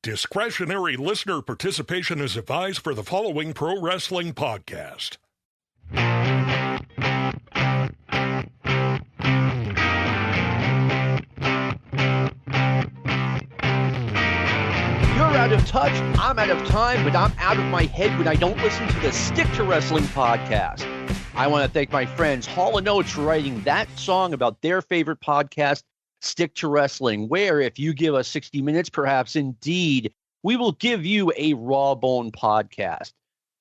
Discretionary listener participation is advised for the following pro wrestling podcast. You're out of touch, I'm out of time, but I'm out of my head when I don't listen to the Stick to Wrestling podcast. I want to thank my friends Hall & Oates for writing that song about their favorite podcast, Stick to Wrestling, where if you give us 60 minutes, perhaps indeed, we will give you a raw bone podcast.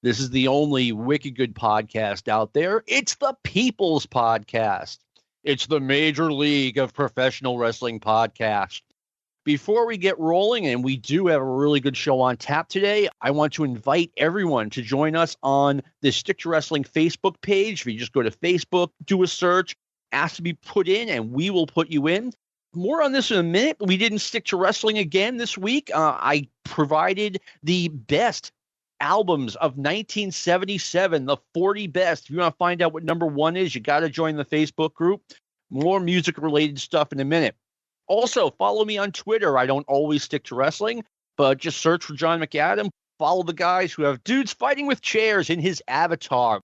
This is the only wicked good podcast out there. It's the People's Podcast. It's the Major League of Professional Wrestling Podcast. Before we get rolling, and we do have a really good show on tap today, I want to invite everyone to join us on the Stick to Wrestling Facebook page. If you just go to Facebook, do a search, ask to be put in, and we will put you in. More on this in a minute. We didn't stick to wrestling again this week. I provided the best albums of 1977, the 40 best. If you want to find out what number one is, you got to join the Facebook group. More music-related stuff in a minute. Also, follow me on Twitter. I don't always stick to wrestling, but just search for John McAdam. Follow the guys who have dudes fighting with chairs in his avatar.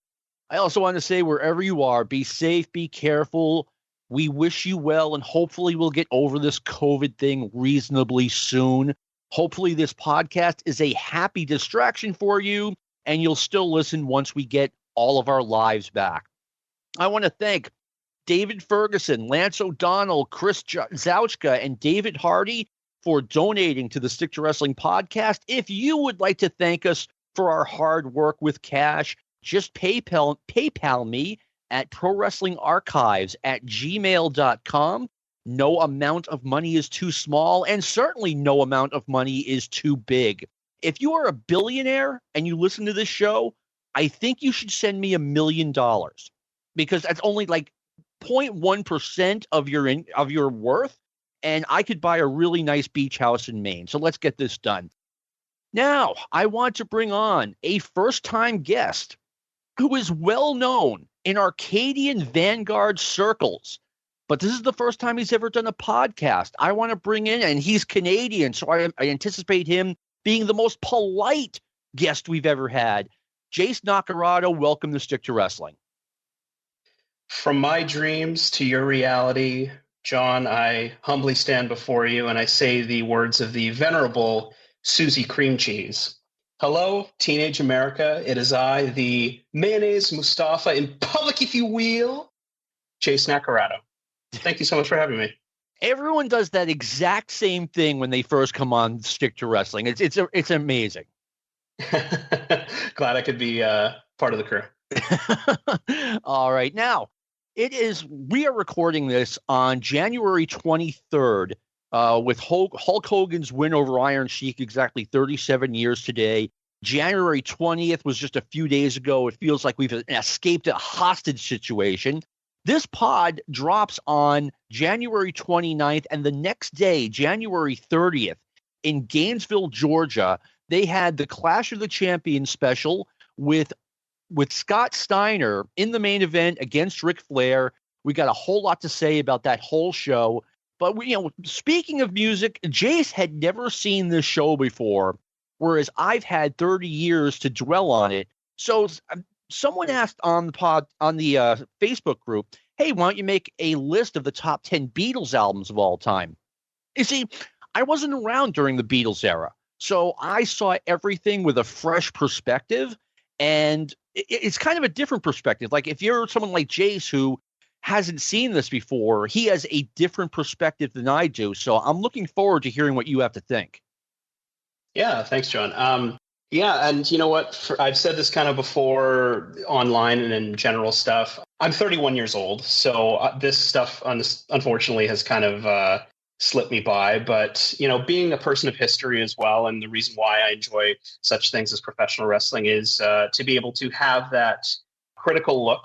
I also want to say, wherever you are, be safe, be careful. We wish you well, and hopefully we'll get over this COVID thing reasonably soon. Hopefully this podcast is a happy distraction for you, and you'll still listen once we get all of our lives back. I want to thank David Ferguson, Lance O'Donnell, Chris Zauchka, and David Hardy for donating to the Stick to Wrestling podcast. If you would like to thank us for our hard work with cash, just PayPal me at prowrestlingarchives@gmail.com. No amount of money is too small, and certainly no amount of money is too big. If you are a billionaire and you listen to this show, I think you should send me $1 million, because that's only like 0.1% of your worth, and I could buy a really nice beach house in Maine. So let's get this done. Now, I want to bring on a first-time guest who is well known in Arcadian Vanguard circles, but this is the first time he's ever done a podcast. I want to bring in, and he's Canadian, so I anticipate him being the most polite guest we've ever had. Jayce Naccarato, welcome to Stick to Wrestling. From my dreams to your reality, John, I humbly stand before you and I say the words of the venerable Susie Cream Cheese. Hello, teenage America. It is I, the mayonnaise Mustafa in public, if you will, Jayce Naccarato. Thank you so much for having me. Everyone does that exact same thing when they first come on Stick to Wrestling. It's amazing. Glad I could be part of the crew. All right. Now, we are recording this on January 23rd with Hulk Hogan's win over Iron Sheik exactly 37 years today. January 20th was just a few days ago. It feels like we've escaped a hostage situation. This pod drops on January 29th, and the next day, January 30th, in Gainesville, Georgia, they had the Clash of the Champions special with Scott Steiner in the main event against Ric Flair. We got a whole lot to say about that whole show. But speaking of music, Jayce had never seen this show before, whereas I've had 30 years to dwell on it. So someone asked on the Facebook group, hey, why don't you make a list of the top 10 Beatles albums of all time? You see, I wasn't around during the Beatles era, so I saw everything with a fresh perspective, and it's kind of a different perspective. Like if you're someone like Jayce who hasn't seen this before, he has a different perspective than I do. So I'm looking forward to hearing what you have to think. Yeah, thanks, John. Yeah, and you know what? I've said this kind of before online and in general stuff. I'm 31 years old, so this stuff unfortunately has kind of slipped me by. But, being a person of history as well, and the reason why I enjoy such things as professional wrestling is to be able to have that critical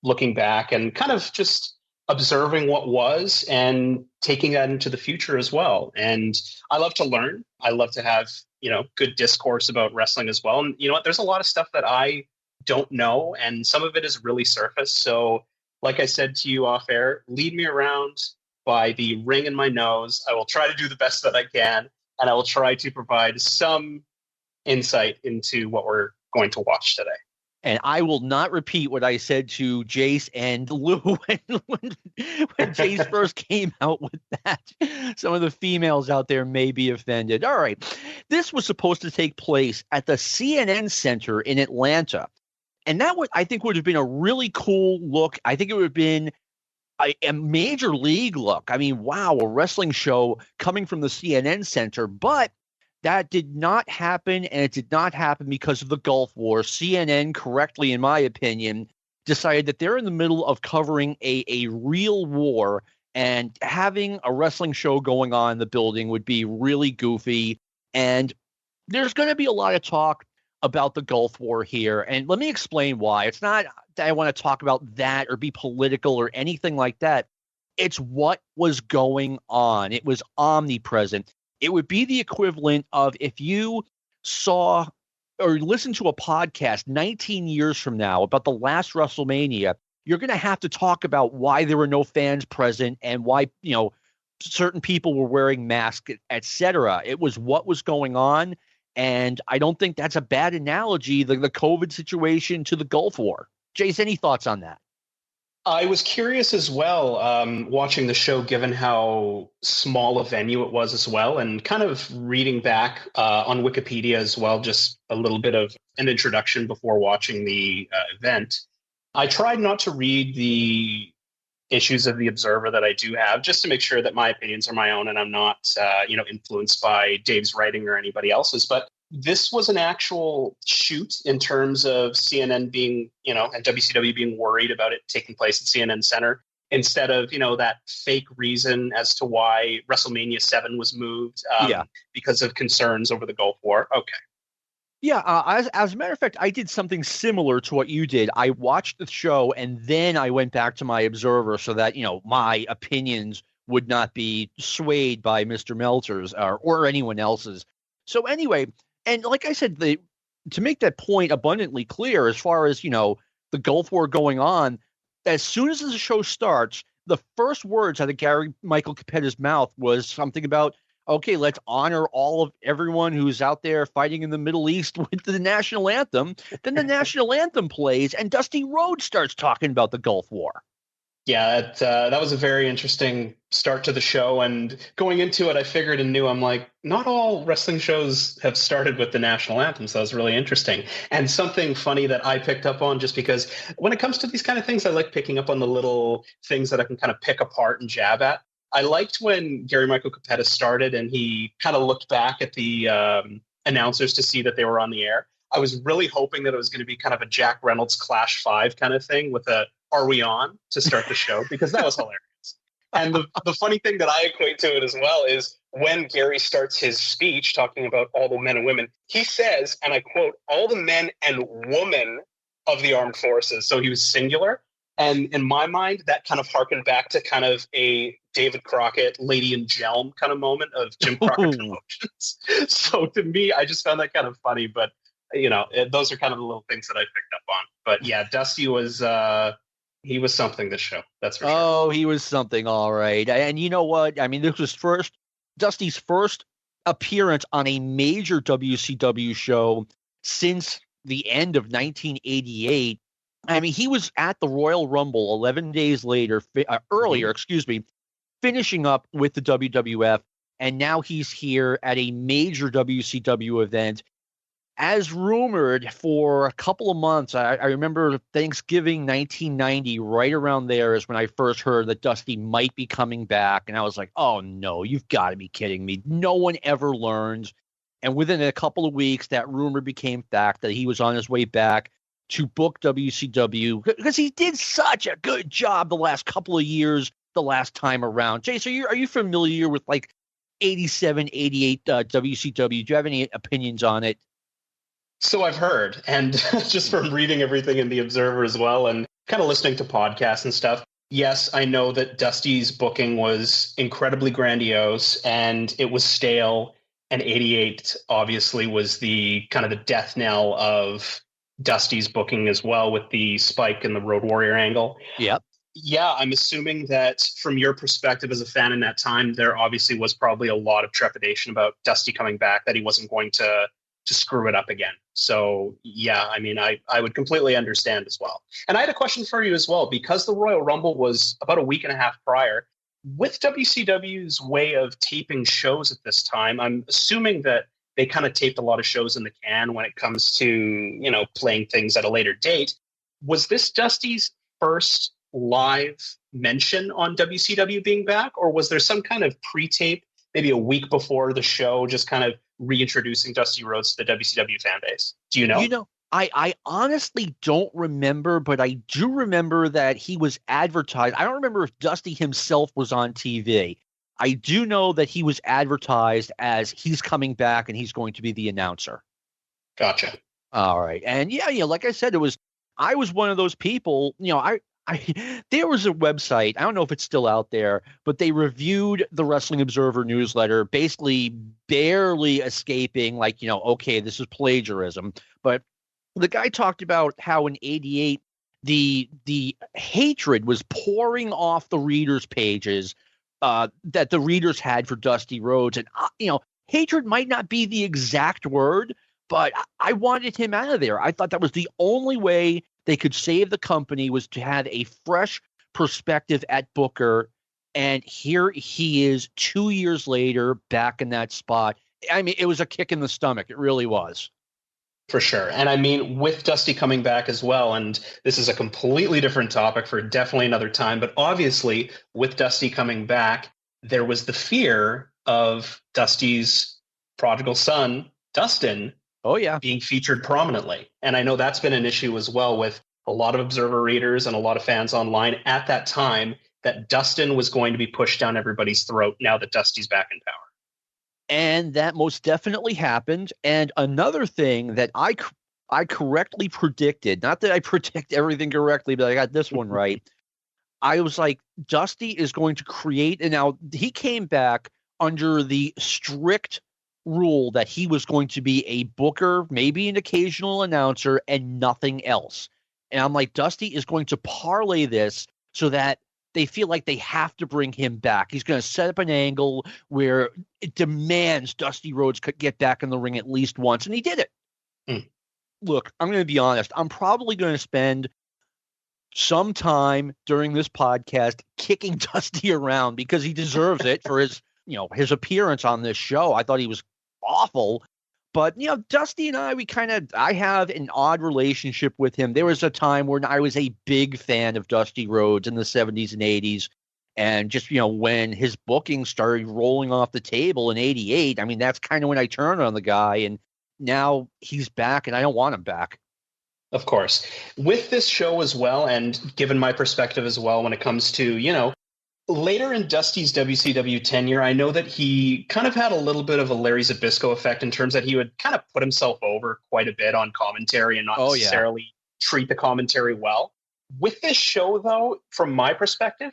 looking back and kind of just observing what was and taking that into the future as well. And I love to learn. I love to have, good discourse about wrestling as well. And you know what? There's a lot of stuff that I don't know, and some of it is really surface. So like I said to you off air, lead me around by the ring in my nose. I will try to do the best that I can. and I will try to provide some insight into what we're going to watch today. And I will not repeat what I said to Jayce and Lou when Jayce first came out with that. Some of the females out there may be offended. All right. This was supposed to take place at the CNN Center in Atlanta. And that I think would have been a really cool look. I think it would have been a major league look. I mean, wow, a wrestling show coming from the CNN Center. But that did not happen, and it did not happen because of the Gulf War. CNN, correctly, in my opinion, decided that they're in the middle of covering a real war, and having a wrestling show going on in the building would be really goofy. And there's going to be a lot of talk about the Gulf War here, and let me explain why. It's not that I want to talk about that or be political or anything like that. It's what was going on. It was omnipresent. It would be the equivalent of if you saw or listened to a podcast 19 years from now about the last WrestleMania, you're going to have to talk about why there were no fans present and why, certain people were wearing masks, etc. It was what was going on. And I don't think that's a bad analogy, the COVID situation to the Gulf War. Jayce, any thoughts on that? I was curious as well, watching the show, given how small a venue it was as well, and kind of reading back on Wikipedia as well, just a little bit of an introduction before watching the event. I tried not to read the issues of the Observer that I do have, just to make sure that my opinions are my own and I'm not, influenced by Dave's writing or anybody else's. But this was an actual shoot in terms of CNN being, and WCW being worried about it taking place at CNN Center instead of, that fake reason as to why WrestleMania 7 was moved because of concerns over the Gulf War. Okay. Yeah, as a matter of fact, I did something similar to what you did. I watched the show and then I went back to my Observer so that, my opinions would not be swayed by Mr. Meltzer's or anyone else's. So anyway, and like I said, to make that point abundantly clear, as far as, the Gulf War going on, as soon as the show starts, the first words out of Gary Michael Capetta's mouth was something about, okay, let's honor everyone who's out there fighting in the Middle East with the national anthem. Then the national anthem plays and Dusty Rhodes starts talking about the Gulf War. Yeah, that was a very interesting start to the show. And going into it, I figured and knew, I'm like, not all wrestling shows have started with the national anthem. So that was really interesting. And something funny that I picked up on, just because when it comes to these kind of things, I like picking up on the little things that I can kind of pick apart and jab at. I liked when Gary Michael Capetta started and he kind of looked back at the announcers to see that they were on the air. I was really hoping that it was going to be kind of a Jack Reynolds Clash 5 kind of thing with a "Are we on?" to start the show, because that was hilarious. And the funny thing that I equate to it as well is when Gary starts his speech talking about all the men and women, he says, and I quote, "all the men and women of the armed forces." So he was singular. And in my mind, that kind of harkened back to kind of a David Crockett, Lady and Jelm kind of moment of Jim Crockett Promotions. So to me, I just found that kind of funny. But, those are kind of the little things that I picked up on. But yeah, Dusty was he was something this show. That's for sure. Oh, he was something. All right. And you know what? I mean, this was Dusty's first appearance on a major WCW show since the end of 1988. I mean, he was at the Royal Rumble 11 days earlier, finishing up with the WWF, and now he's here at a major WCW event. As rumored for a couple of months, I remember Thanksgiving 1990, right around there is when I first heard that Dusty might be coming back, and I was like, oh no, you've got to be kidding me. No one ever learns. And within a couple of weeks, that rumor became fact that he was on his way back to book WCW, because he did such a good job the last couple of years, the last time around. Jayce, are you familiar with like 87, 88 WCW? Do you have any opinions on it? So I've heard, and just from reading everything in the Observer as well, and kind of listening to podcasts and stuff, yes, I know that Dusty's booking was incredibly grandiose, and it was stale, and 88 obviously was the kind of the death knell of Dusty's booking as well, with the Spike and the Road Warrior angle. Yep. Yeah, I'm assuming that from your perspective as a fan in that time, there obviously was probably a lot of trepidation about Dusty coming back, that he wasn't going to screw it up again. So yeah, I mean, I would completely understand as well. And I had a question for you as well, because the Royal Rumble was about a week and a half prior. With WCW's way of taping shows at this time, I'm assuming that they kind of taped a lot of shows in the can when it comes to, you know, playing things at a later date. Was this Dusty's first live mention on WCW being back, or was there some kind of pre-tape maybe a week before the show, just kind of reintroducing Dusty Rhodes to the WCW fan base? Do you know? You know, I honestly don't remember, but I do remember that he was advertised. I don't remember if Dusty himself was on TV. I do know that he was advertised as he's coming back and he's going to be the announcer. Gotcha. All right. And yeah, like I said, I was one of those people, you know, I there was a website, I don't know if it's still out there, but they reviewed the Wrestling Observer newsletter, basically barely escaping like, you know, okay, this is plagiarism. But the guy talked about how in '88, the hatred was pouring off the readers' pages that the readers had for Dusty Rhodes. And, you know, hatred might not be the exact word, but I wanted him out of there. I thought that was the only way they could save the company, was to have a fresh perspective at Booker. And here he is 2 years later back in that spot. I mean, it was a kick in the stomach. It really was. For sure. And I mean, with Dusty coming back as well, and this is a completely different topic for definitely another time, but obviously with Dusty coming back, there was the fear of Dusty's prodigal son, Dustin, being featured prominently. And I know that's been an issue as well with a lot of Observer readers and a lot of fans online at that time, that Dustin was going to be pushed down everybody's throat now that Dusty's back in power. And that most definitely happened. And another thing that I correctly predicted, not that I predict everything correctly, but I got this one right. I was like, Dusty is going to create, and now he came back under the strict rule that he was going to be a booker, maybe an occasional announcer, and nothing else. And I'm like, Dusty is going to parlay this so that they feel like they have to bring him back. He's going to set up an angle where it demands Dusty Rhodes could get back in the ring at least once, and he did it. Look, I'm going to be honest. I'm probably going to spend some time during this podcast kicking Dusty around because he deserves it for his, you know, his appearance on this show. I thought he was awful. But, you know, Dusty and I have an odd relationship with him. There was a time when I was a big fan of Dusty Rhodes in the 70s and 80s. And just, you know, when his booking started rolling off the table in '88, I mean, that's kind of when I turned on the guy. And now he's back and I don't want him back. Of course. With this show as well, and given my perspective as well when it comes to, you know, later in Dusty's WCW tenure, I know that he kind of had a little bit of a Larry Zbyszko effect in terms that he would kind of put himself over quite a bit on commentary and not necessarily treat the commentary well. With this show, though, from my perspective,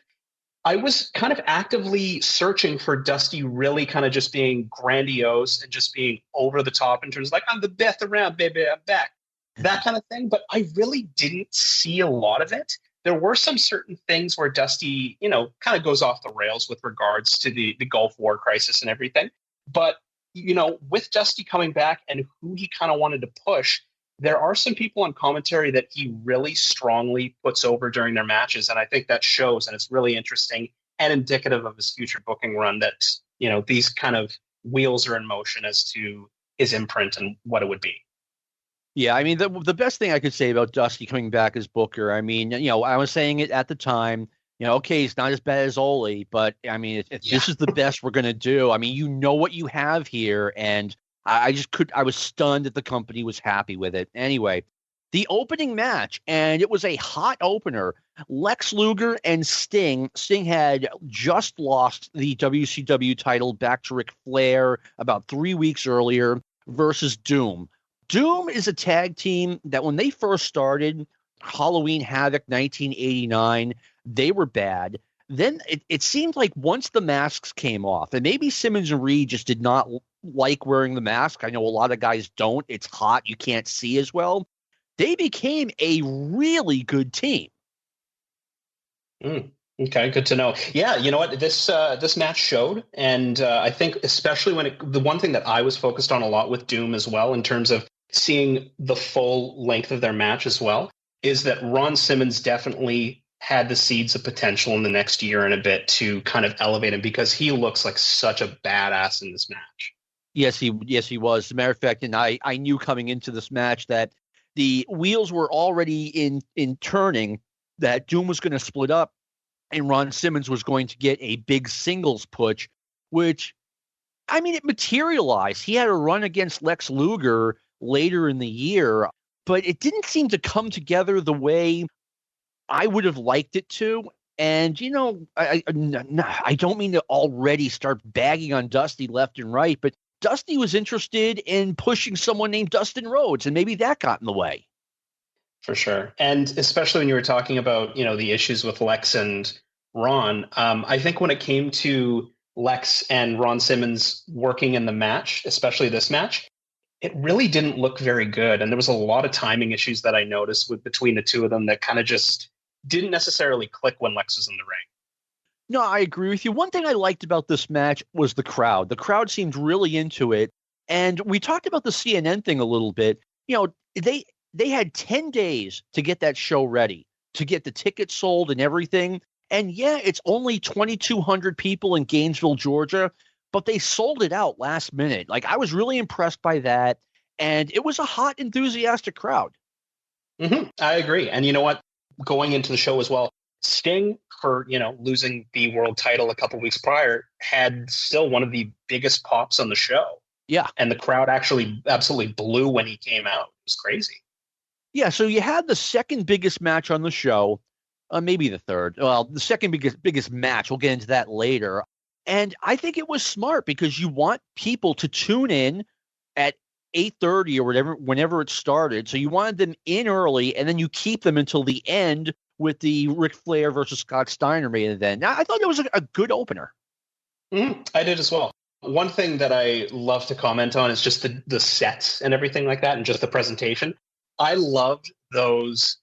I was kind of actively searching for Dusty really kind of just being grandiose and just being over the top in terms of like, I'm the best around, baby, I'm back. That kind of thing. But I really didn't see a lot of it. There were some certain things where Dusty, you know, kind of goes off the rails with regards to the Gulf War crisis and everything. But, you know, with Dusty coming back and who he kind of wanted to push, there are some people on commentary that he really strongly puts over during their matches. And I think that shows, and it's really interesting and indicative of his future booking run that, you know, these kind of wheels are in motion as to his imprint and what it would be. Yeah, I mean, the best thing I could say about Dusty coming back as Booker, I mean, you know, I was saying it at the time, you know, okay, he's not as bad as Ole, but I mean, if this is the best we're going to do, I mean, you know what you have here. And I was stunned that the company was happy with it. Anyway, the opening match, and it was a hot opener. Lex Luger and Sting. Sting had just lost the WCW title back to Ric Flair about 3 weeks earlier versus Doom. Doom is a tag team that when they first started, Halloween Havoc 1989, they were bad. Then it seemed like once the masks came off, and maybe Simmons and Reed just did not like wearing the mask. I know a lot of guys don't. It's hot. You can't see as well. They became a really good team. Mm. Okay, good to know. Yeah, you know what? This match showed, and I think especially the one thing that I was focused on a lot with Doom as well, in terms of seeing the full length of their match as well, is that Ron Simmons definitely had the seeds of potential in the next year and a bit to kind of elevate him, because he looks like such a badass in this match. Yes, he was. As a matter of fact, and I knew coming into this match that the wheels were already in turning, that Doom was going to split up and Ron Simmons was going to get a big singles push, which, I mean, it materialized. He had a run against Lex Luger later in the year, but it didn't seem to come together the way I would have liked it to. And, you know, I don't mean to already start bagging on Dusty left and right, but Dusty was interested in pushing someone named Dustin Rhodes, and maybe that got in the way. For sure. And especially when you were talking about, you know, the issues with Lex and Ron, I think when it came to Lex and Ron Simmons working in the match, especially this match, it really didn't look very good. And there was a lot of timing issues that I noticed between the two of them that kind of just didn't necessarily click when Lex was in the ring. No, I agree with you. One thing I liked about this match was the crowd. The crowd seemed really into it. And we talked about the CNN thing a little bit. You know, they had 10 days to get that show ready, to get the tickets sold and everything. And yeah, it's only 2,200 people in Gainesville, Georgia, but they sold it out last minute. Like, I was really impressed by that. And it was a hot, enthusiastic crowd. Mm-hmm. I agree. And you know what? Going into the show as well, Sting, for, you know, losing the world title a couple weeks prior, had still one of the biggest pops on the show. Yeah. And the crowd actually absolutely blew when he came out. It was crazy. Yeah, so you had the second biggest match on the show, maybe the third. Well, the second biggest match. We'll get into that later. And I think it was smart because you want people to tune in at 8:30 or whatever, whenever it started. So you wanted them in early, and then you keep them until the end with the Ric Flair versus Scott Steiner main event. Now, I thought it was a good opener. I did as well. One thing that I love to comment on is just the sets and everything like that, and just the presentation. I loved those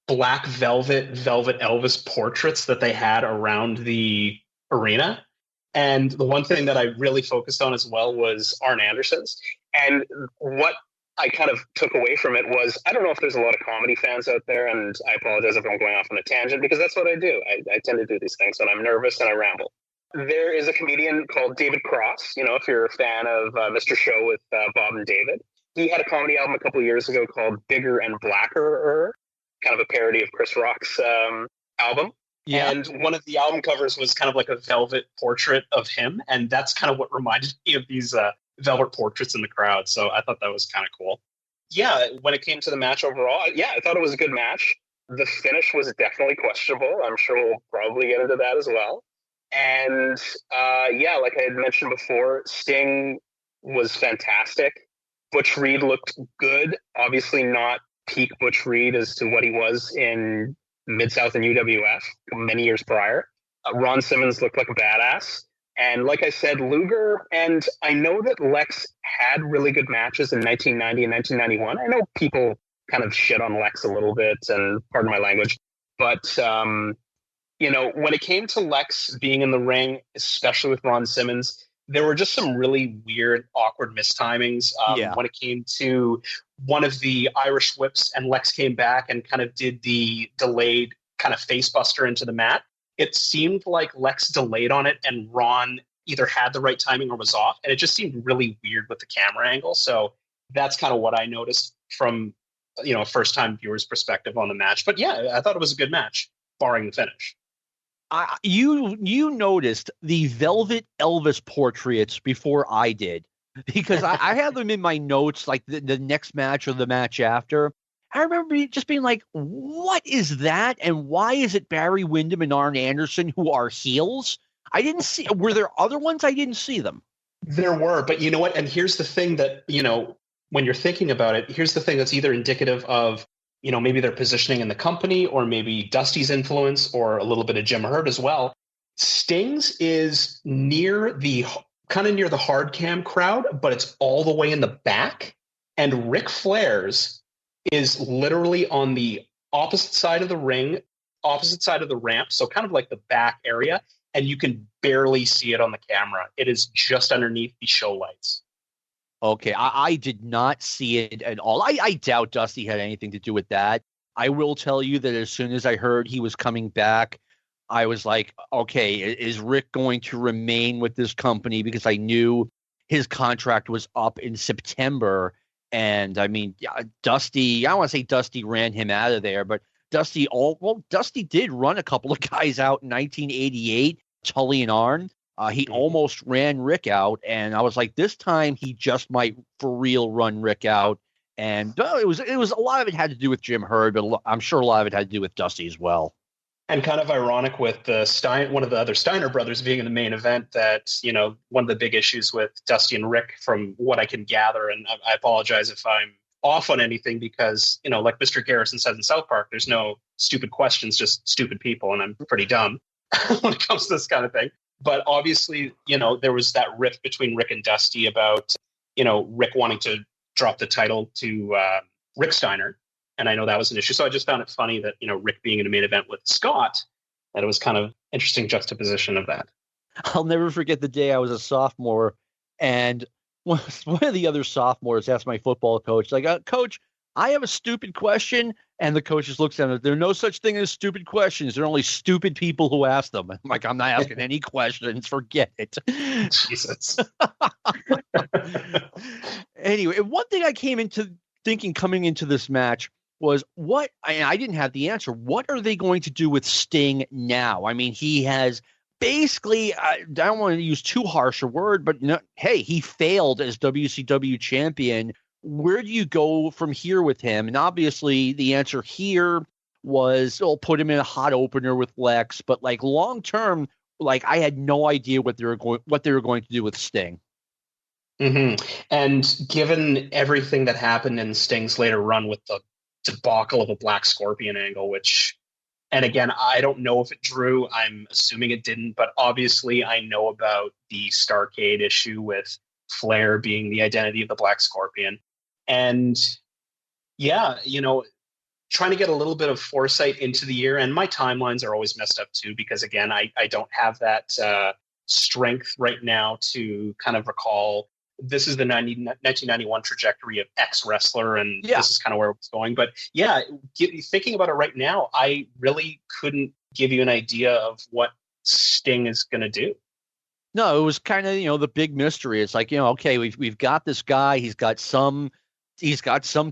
black velvet Elvis portraits that they had around the arena. And the one thing that I really focused on as well was Arn Anderson's. And what I kind of took away from it was, I don't know if there's a lot of comedy fans out there, and I apologize if I'm going off on a tangent, because that's what I do. I tend to do these things when I'm nervous and I ramble. There is a comedian called David Cross, you know, if you're a fan of Mr. Show with Bob and David. He had a comedy album a couple of years ago called Bigger and Blacker, kind of a parody of Chris Rock's album. Yeah. And one of the album covers was kind of like a velvet portrait of him. And that's kind of what reminded me of these velvet portraits in the crowd. So I thought that was kind of cool. Yeah, when it came to the match overall, I thought it was a good match. The finish was definitely questionable. I'm sure we'll probably get into that as well. And like I had mentioned before, Sting was fantastic. Butch Reed looked good. Obviously not peak Butch Reed as to what he was in Mid-South and UWF many years prior. Ron Simmons looked like a badass. And like I said, Luger, and I know that Lex had really good matches in 1990 and 1991. I know people kind of shit on Lex a little bit, and pardon my language. But, when it came to Lex being in the ring, especially with Ron Simmons, there were just some really weird, awkward mistimings. When it came to one of the Irish whips and Lex came back and kind of did the delayed kind of face buster into the mat, it seemed like Lex delayed on it and Ron either had the right timing or was off. And it just seemed really weird with the camera angle. So that's kind of what I noticed from, a first-time viewer's perspective on the match. But yeah, I thought it was a good match, barring the finish. You noticed the velvet Elvis portraits before I did, because I had them in my notes, like the next match or the match after. I remember just being like, what is that? And why is it Barry Windham and Arn Anderson who are heels? I didn't see. Were there other ones? I didn't see them. There were, but you know what? And here's the thing that, when you're thinking about it, here's the thing that's either indicative of, maybe their positioning in the company, or maybe Dusty's influence, or a little bit of Jim Herd as well. Sting's is near the hard cam crowd, but it's all the way in the back. And Ric Flair's is literally on the opposite side of the ring, opposite side of the ramp, so kind of like the back area, and you can barely see it on the camera. It is just underneath the show lights. Okay, I did not see it at all. I doubt Dusty had anything to do with that. I will tell you that as soon as I heard he was coming back, I was like, okay, is Rick going to remain with this company? Because I knew his contract was up in September. And I mean, Dusty, I don't want to say Dusty ran him out of there, but Dusty did run a couple of guys out in 1988, Tully and Arn. He almost ran Rick out, and I was like, this time he just might for real run Rick out. And it was a lot of it had to do with Jim Herd, but I'm sure a lot of it had to do with Dusty as well. And kind of ironic with one of the other Steiner brothers being in the main event, that, you know, one of the big issues with Dusty and Rick, from what I can gather, and I apologize if I'm off on anything, because, you know, like Mr. Garrison says in South Park, there's no stupid questions, just stupid people, and I'm pretty dumb when it comes to this kind of thing. But obviously, you know, there was that rift between Rick and Dusty about, you know, Rick wanting to drop the title to Rick Steiner. And I know that was an issue. So I just found it funny that, you know, Rick being in a main event with Scott, that it was kind of interesting juxtaposition of that. I'll never forget the day I was a sophomore, and one of the other sophomores asked my football coach, like, Coach, I have a stupid question. And the coach just looks at him. There's no such thing as stupid questions. There are only stupid people who ask them. I'm like, I'm not asking any questions. Forget it. Jesus. Anyway, one thing I came into thinking coming into this match was I didn't have the answer. What are they going to do with Sting now? I mean, he has basically, I don't want to use too harsh a word, but hey, he failed as WCW champion. Where do you go from here with him? And obviously the answer here was, put him in a hot opener with Lex, but like long term, like I had no idea what they were going to do with Sting. Mm-hmm. And given everything that happened in Sting's later run with the debacle of a Black Scorpion angle, which, and again, I don't know if it drew, I'm assuming it didn't, but obviously I know about the Starrcade issue with Flair being the identity of the Black Scorpion. And yeah, you know, trying to get a little bit of foresight into the year, and my timelines are always messed up too, because again, I don't have that strength right now to kind of recall this is the 1991 trajectory of X wrestler, and this is kind of where it's going. But yeah, thinking about it right now, I really couldn't give you an idea of what Sting is going to do. No, it was kind of, you know, the big mystery. It's like, you know, okay, we've got this guy. He's got some talent. He's got some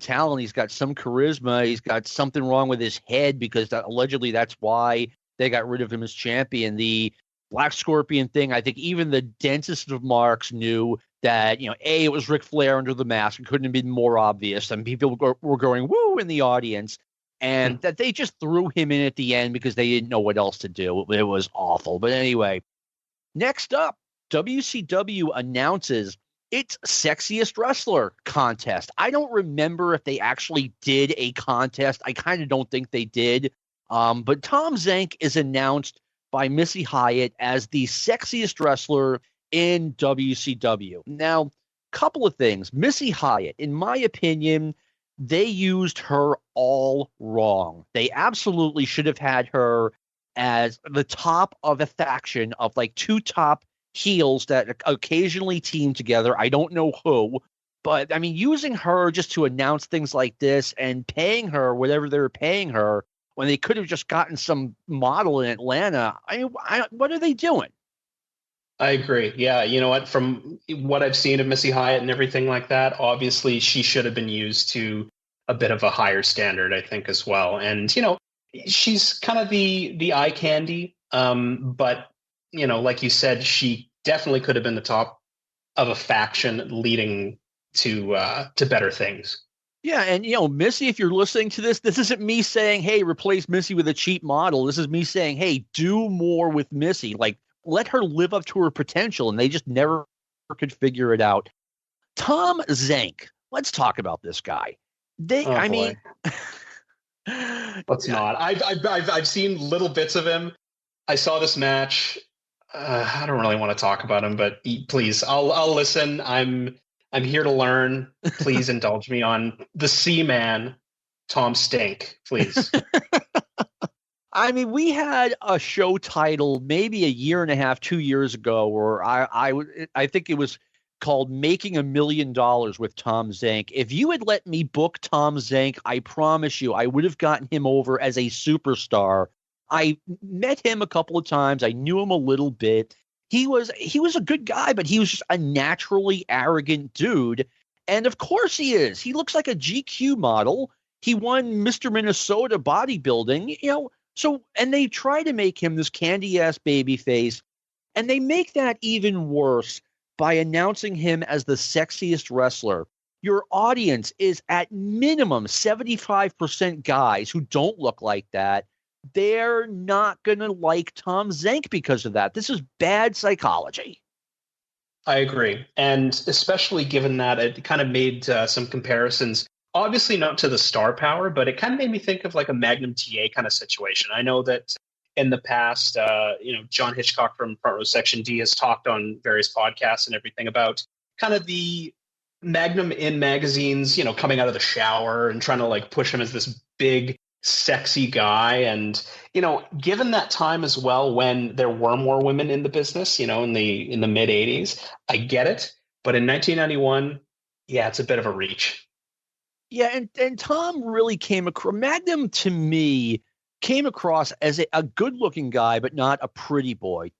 charisma. He's got something wrong with his head, because allegedly that's why they got rid of him as champion. The Black Scorpion thing, I think even the densest of marks knew that, you know, it was Ric Flair under the mask. It couldn't have been more obvious. And people were going, woo, in the audience. And that they just threw him in at the end because they didn't know what else to do. It was awful. But anyway, next up, WCW announces its Sexiest Wrestler contest. I don't remember if they actually did a contest. I kind of don't think they did. But Tom Zenk is announced by Missy Hyatt as the sexiest wrestler in WCW. Now, couple of things. Missy Hyatt, in my opinion, they used her all wrong. They absolutely should have had her as the top of a faction of like two top heels that occasionally team together. I don't know who, but I mean, using her just to announce things like this and paying her whatever they were paying her when they could have just gotten some model in Atlanta. I mean, what are they doing? I agree. Yeah. You know what? From what I've seen of Missy Hyatt and everything like that, obviously she should have been used to a bit of a higher standard, I think, as well. And, you know, she's kind of the eye candy. But, you know, like you said, she definitely could have been the top of a faction leading to better things. Yeah, and, you know, Missy, if you're listening to this isn't me saying, hey, replace Missy with a cheap model. This is me saying, hey, do more with Missy. Like, let her live up to her potential, and they just never could figure it out. Tom Zenk, let's talk about this guy. Let's not. I've seen little bits of him. I saw this match. I don't really want to talk about him, but please, I'll listen. I'm here to learn. Please indulge me on the C-Man, Tom Stink, please. I mean, we had a show title maybe a year and a half, 2 years ago, where I think it was called "Making $1 Million with Tom Zenk." If you had let me book Tom Zenk, I promise you, I would have gotten him over as a superstar. I met him a couple of times. I knew him a little bit. He was a good guy, but he was just a naturally arrogant dude. And of course he is. He looks like a GQ model. He won Mr. Minnesota bodybuilding, So, and they try to make him this candy-ass baby face, and they make that even worse by announcing him as the sexiest wrestler. Your audience is at minimum 75% guys who don't look like that. They're not going to like Tom Zenk because of that. This is bad psychology. I agree. And especially given that it kind of made some comparisons, obviously not to the star power, but it kind of made me think of like a Magnum TA kind of situation. I know that in the past, John Hitchcock from Front Row Section D has talked on various podcasts and everything about kind of the Magnum in magazines, coming out of the shower and trying to like push him as this big, sexy guy. And, given that time as well, when there were more women in the business, in the mid 80s, I get it. But in 1991, yeah, it's a bit of a reach. Yeah, and Tom really Magnum to me came across as a good-looking guy, but not a pretty boy.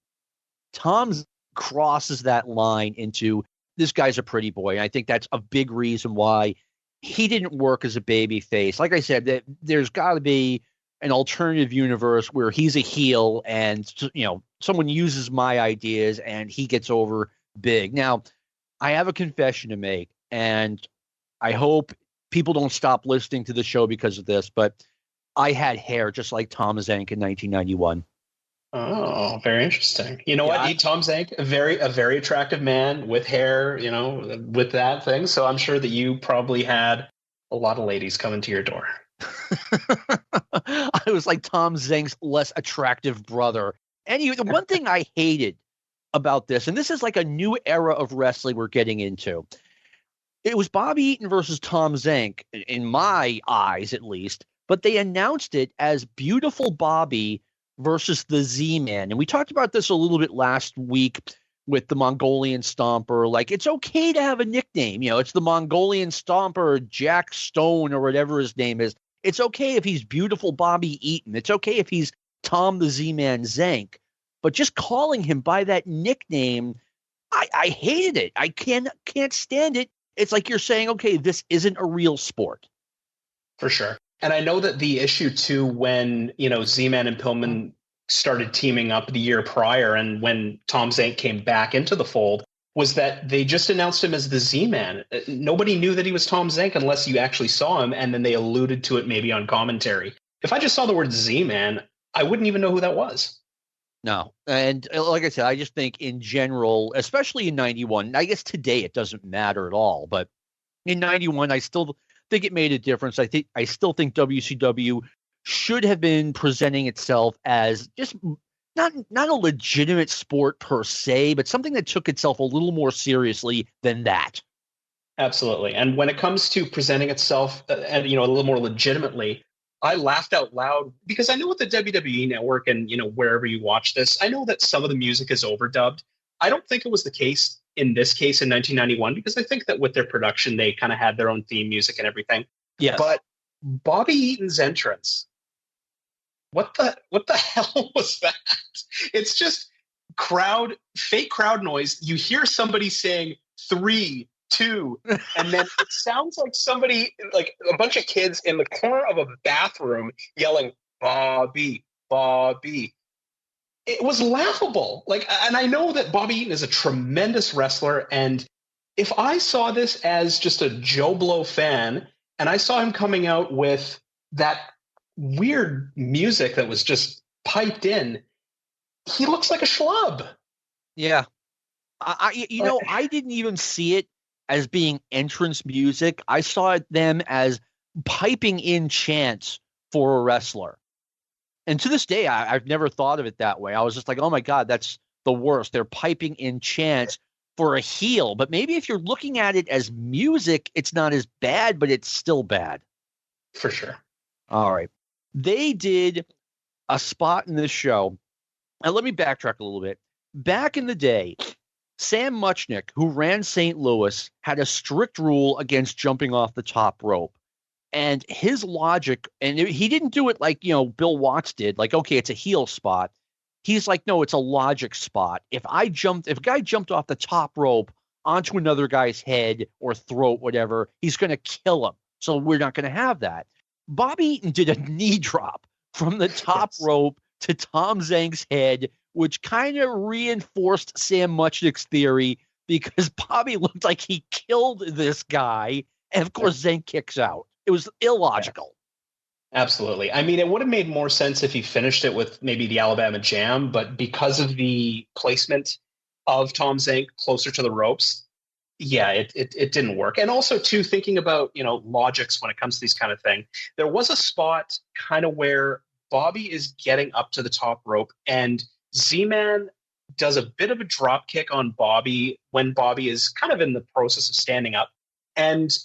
Tom crosses that line into this guy's a pretty boy, and I think that's a big reason why he didn't work as a baby face. Like I said, there's got to be an alternative universe where he's a heel and, someone uses my ideas and he gets over big. Now, I have a confession to make, and I hope people don't stop listening to the show because of this, but I had hair just like Tom Zenk in 1991. Oh, very interesting. You know what? Tom Zenk, a very attractive man with hair, with that thing. So I'm sure that you probably had a lot of ladies coming to your door. I was like Tom Zenk's less attractive brother. Anyway, the one thing I hated about this, and this is like a new era of wrestling we're getting into, it was Bobby Eaton versus Tom Zenk, in my eyes at least, but they announced it as Beautiful Bobby versus the Z-Man. And we talked about this a little bit last week with the Mongolian Stomper. Like, it's okay to have a nickname. It's the Mongolian Stomper or Jack Stone or whatever his name is. It's okay if he's Beautiful Bobby Eaton. It's okay if he's Tom the Z-Man Zenk. But just calling him by that nickname, I hated it. I can't stand it. It's like you're saying, okay, this isn't a real sport. For sure. And I know that the issue too, when, Z-Man and Pillman started teaming up the year prior and when Tom Zenk came back into the fold, was that they just announced him as the Z-Man. Nobody knew that he was Tom Zenk unless you actually saw him, and then they alluded to it maybe on commentary. If I just saw the word Z-Man, I wouldn't even know who that was. No. And like I said, I just think in general, especially in 91, I guess today it doesn't matter at all, but in 91, I still think it made a difference. I still think WCW should have been presenting itself as just not a legitimate sport per se, but something that took itself a little more seriously than that. Absolutely. And when it comes to presenting itself a little more legitimately, I laughed out loud because I know with the WWE Network and, wherever you watch this, I know that some of the music is overdubbed. I don't think it was the case in this case in 1991, because I think that with their production, they kind of had their own theme music and everything. Yes. But Bobby Eaton's entrance, what the hell was that? It's just fake crowd noise. You hear somebody saying 3, 2, and then it sounds like somebody, like a bunch of kids in the corner of a bathroom yelling, Bobby, Bobby. It was laughable. And I know that Bobby Eaton is a tremendous wrestler. And if I saw this as just a Joe Blow fan, and I saw him coming out with that weird music that was just piped in, he looks like a schlub. Yeah. I didn't even see it as being entrance music. I saw them as piping in chants for a wrestler. And to this day, I've never thought of it that way. I was just like, oh my God, that's the worst. They're piping in chants for a heel. But maybe if you're looking at it as music, it's not as bad, but it's still bad. For sure. All right. They did a spot in this show. And let me backtrack a little bit. Back in the day, Sam Muchnick, who ran St. Louis, had a strict rule against jumping off the top rope. And his logic, and he didn't do it like, Bill Watts did, like, okay, it's a heel spot. He's like, no, it's a logic spot. If a guy jumped off the top rope onto another guy's head or throat, whatever, he's going to kill him. So we're not going to have that. Bobby Eaton did a knee drop from the top rope to Tom Zenk's head, which kind of reinforced Sam Muchnick's theory because Bobby looked like he killed this guy. And of course, Zenk kicks out. It was illogical. Yeah. Absolutely. I mean, it would have made more sense if he finished it with maybe the Alabama Jam, but because of the placement of Tom Zenk closer to the ropes, it didn't work. And also, too, thinking about, logics when it comes to these kind of things, there was a spot kind of where Bobby is getting up to the top rope and Z-Man does a bit of a drop kick on Bobby when Bobby is kind of in the process of standing up. And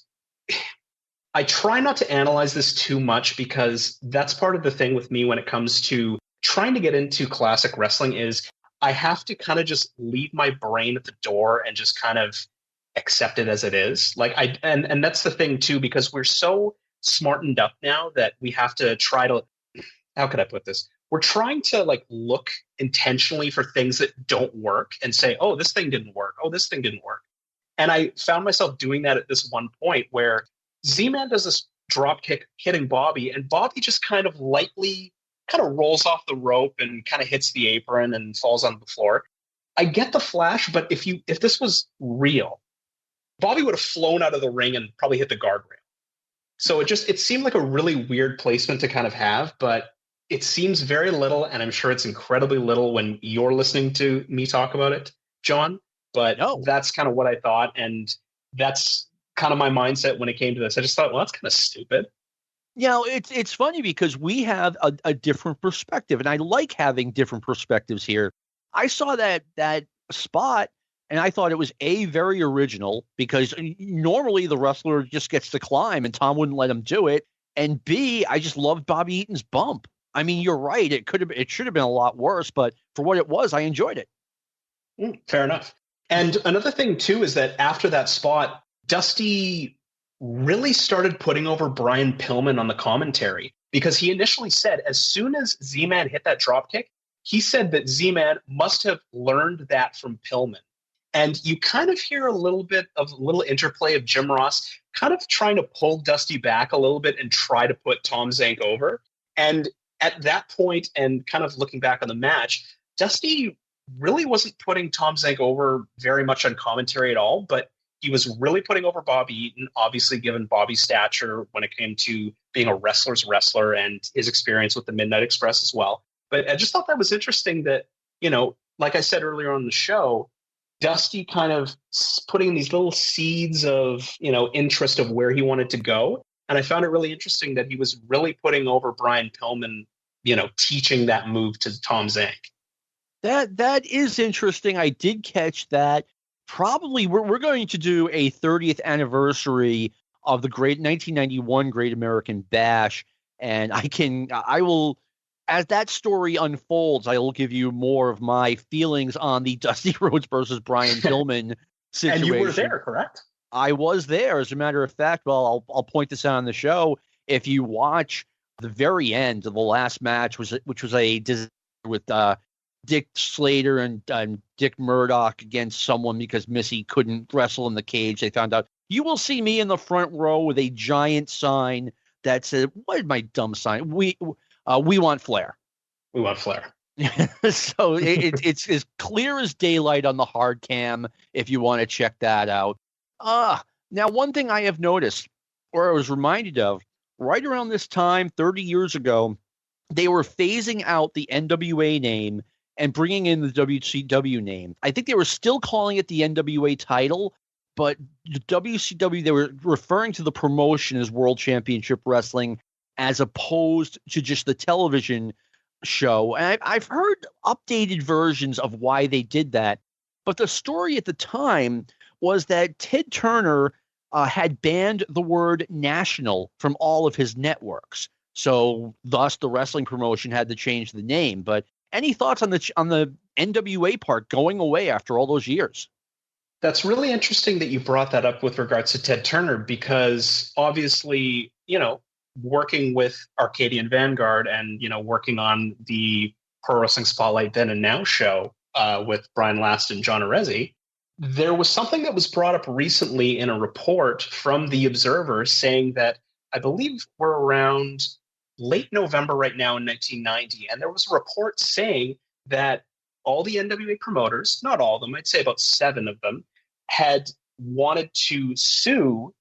I try not to analyze this too much because that's part of the thing with me when it comes to trying to get into classic wrestling is I have to kind of just leave my brain at the door and just kind of accept it as it is. And that's the thing too, because we're so smartened up now that we have to try to, how could I put this? We're trying to look intentionally for things that don't work and say, oh, this thing didn't work. Oh, this thing didn't work. And I found myself doing that at this one point where Z-Man does this drop kick hitting Bobby, and Bobby just kind of lightly rolls off the rope and kind of hits the apron and falls on the floor. I get the flash, but if this was real, Bobby would have flown out of the ring and probably hit the guardrail. So it seemed like a really weird placement to kind of have, but it seems very little, and I'm sure it's incredibly little when you're listening to me talk about it, John. But That's kind of what I thought, and that's kind of my mindset when it came to this. I just thought, well, that's kind of stupid. It's funny because we have a different perspective, and I like having different perspectives here. I saw that spot, and I thought it was very original because normally the wrestler just gets to climb, and Tom wouldn't let him do it. And B, I just loved Bobby Eaton's bump. I mean, you're right; it should have been a lot worse, but for what it was, I enjoyed it. Fair enough. And another thing too is that after that spot, Dusty really started putting over Brian Pillman on the commentary because he initially said as soon as Z-Man hit that dropkick, he said that Z-Man must have learned that from Pillman. And you kind of hear a little interplay of Jim Ross kind of trying to pull Dusty back a little bit and try to put Tom Zenk over. And at that point, and kind of looking back on the match, Dusty really wasn't putting Tom Zenk over very much on commentary at all, but he was really putting over Bobby Eaton, obviously given Bobby's stature when it came to being a wrestler's wrestler and his experience with the Midnight Express as well. But I just thought that was interesting that, like I said earlier on the show, Dusty kind of putting these little seeds of, interest of where he wanted to go. And I found it really interesting that he was really putting over Brian Pillman, teaching that move to Tom Zenk. That is interesting. I did catch that. Probably we're going to do a 30th anniversary of the great 1991 Great American Bash, and I will, as that story unfolds, I will give you more of my feelings on the Dusty Rhodes versus Brian Pillman situation. And you were there, correct? I was there, as a matter of fact. Well, I'll point this out on the show. If you watch the very end of the last match, which was a disaster with Dick Slater and Dick Murdoch against someone because Missy couldn't wrestle in the cage. They found out. You will see me in the front row with a giant sign that said, "What is my dumb sign? We want Flair. We want Flair." So it's as clear as daylight on the hard cam if you want to check that out. Now, one thing I have noticed, or I was reminded of, right around this time, 30 years ago, they were phasing out the NWA name and bringing in the WCW name. I think they were still calling it the NWA title, but WCW, they were referring to the promotion as World Championship Wrestling as opposed to just the television show. And I've heard updated versions of why they did that. But the story at the time was that Ted Turner had banned the word national from all of his networks. So thus the wrestling promotion had to change the name. But any thoughts on the NWA part going away after all those years? That's really interesting that you brought that up with regards to Ted Turner, because obviously, working with Arcadian Vanguard and, working on the Pro Wrestling Spotlight Then and Now show with Brian Last and John Arezzi, there was something that was brought up recently in a report from The Observer saying that I believe we're around late November right now in 1990. And there was a report saying that all the NWA promoters, not all of them, I'd say about 7 of them, had wanted to sue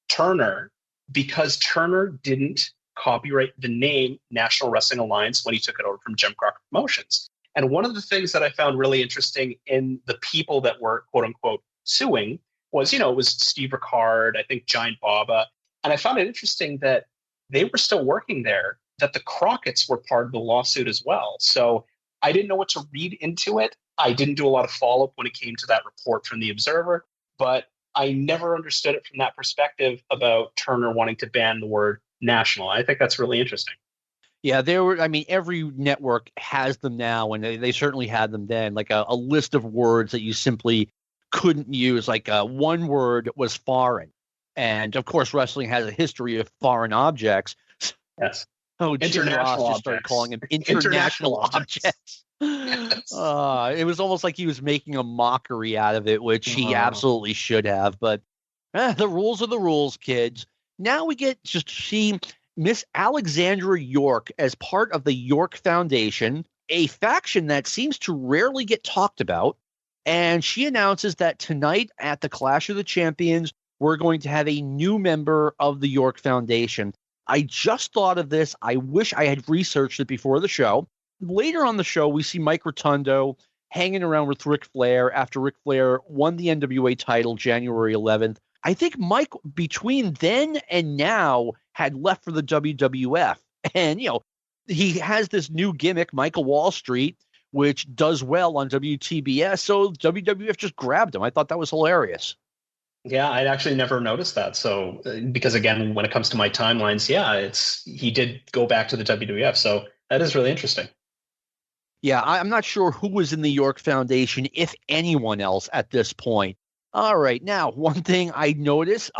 Turner because Turner didn't copyright the name National Wrestling Alliance when he took it over from Jim Crockett Promotions. And one of the things that I found really interesting in the people that were, quote unquote, suing was, it was Steve Ricard, I think Giant Baba. And I found it interesting that they were still working there, that the Crockett's were part of the lawsuit as well. So I didn't know what to read into it. I didn't do a lot of follow-up when it came to that report from The Observer, but I never understood it from that perspective about Turner wanting to ban the word national. I think that's really interesting. Yeah, every network has them now, and they certainly had them then, like a list of words that you simply couldn't use. Like one word was foreign. And of course, wrestling has a history of foreign objects. Yes. Oh, Jim Ross just started calling them international objects. Yes. It was almost like he was making a mockery out of it, which he absolutely should have. But the rules are the rules, kids. Now we get just to see Miss Alexandra York as part of the York Foundation, a faction that seems to rarely get talked about. And she announces that tonight at the Clash of the Champions, we're going to have a new member of the York Foundation. I just thought of this. I wish I had researched it before the show. Later on the show, we see Mike Rotundo hanging around with Ric Flair after Ric Flair won the NWA title January 11th. I think Mike, between then and now, had left for the WWF. And, he has this new gimmick, Michael Wall Street, which does well on WTBS. So WWF just grabbed him. I thought that was hilarious. Yeah, I'd actually never noticed that. So, because again, when it comes to my timelines, he did go back to the WWF. So that is really interesting. Yeah, I'm not sure who was in the York Foundation, if anyone else at this point. All right. Now, one thing I noticed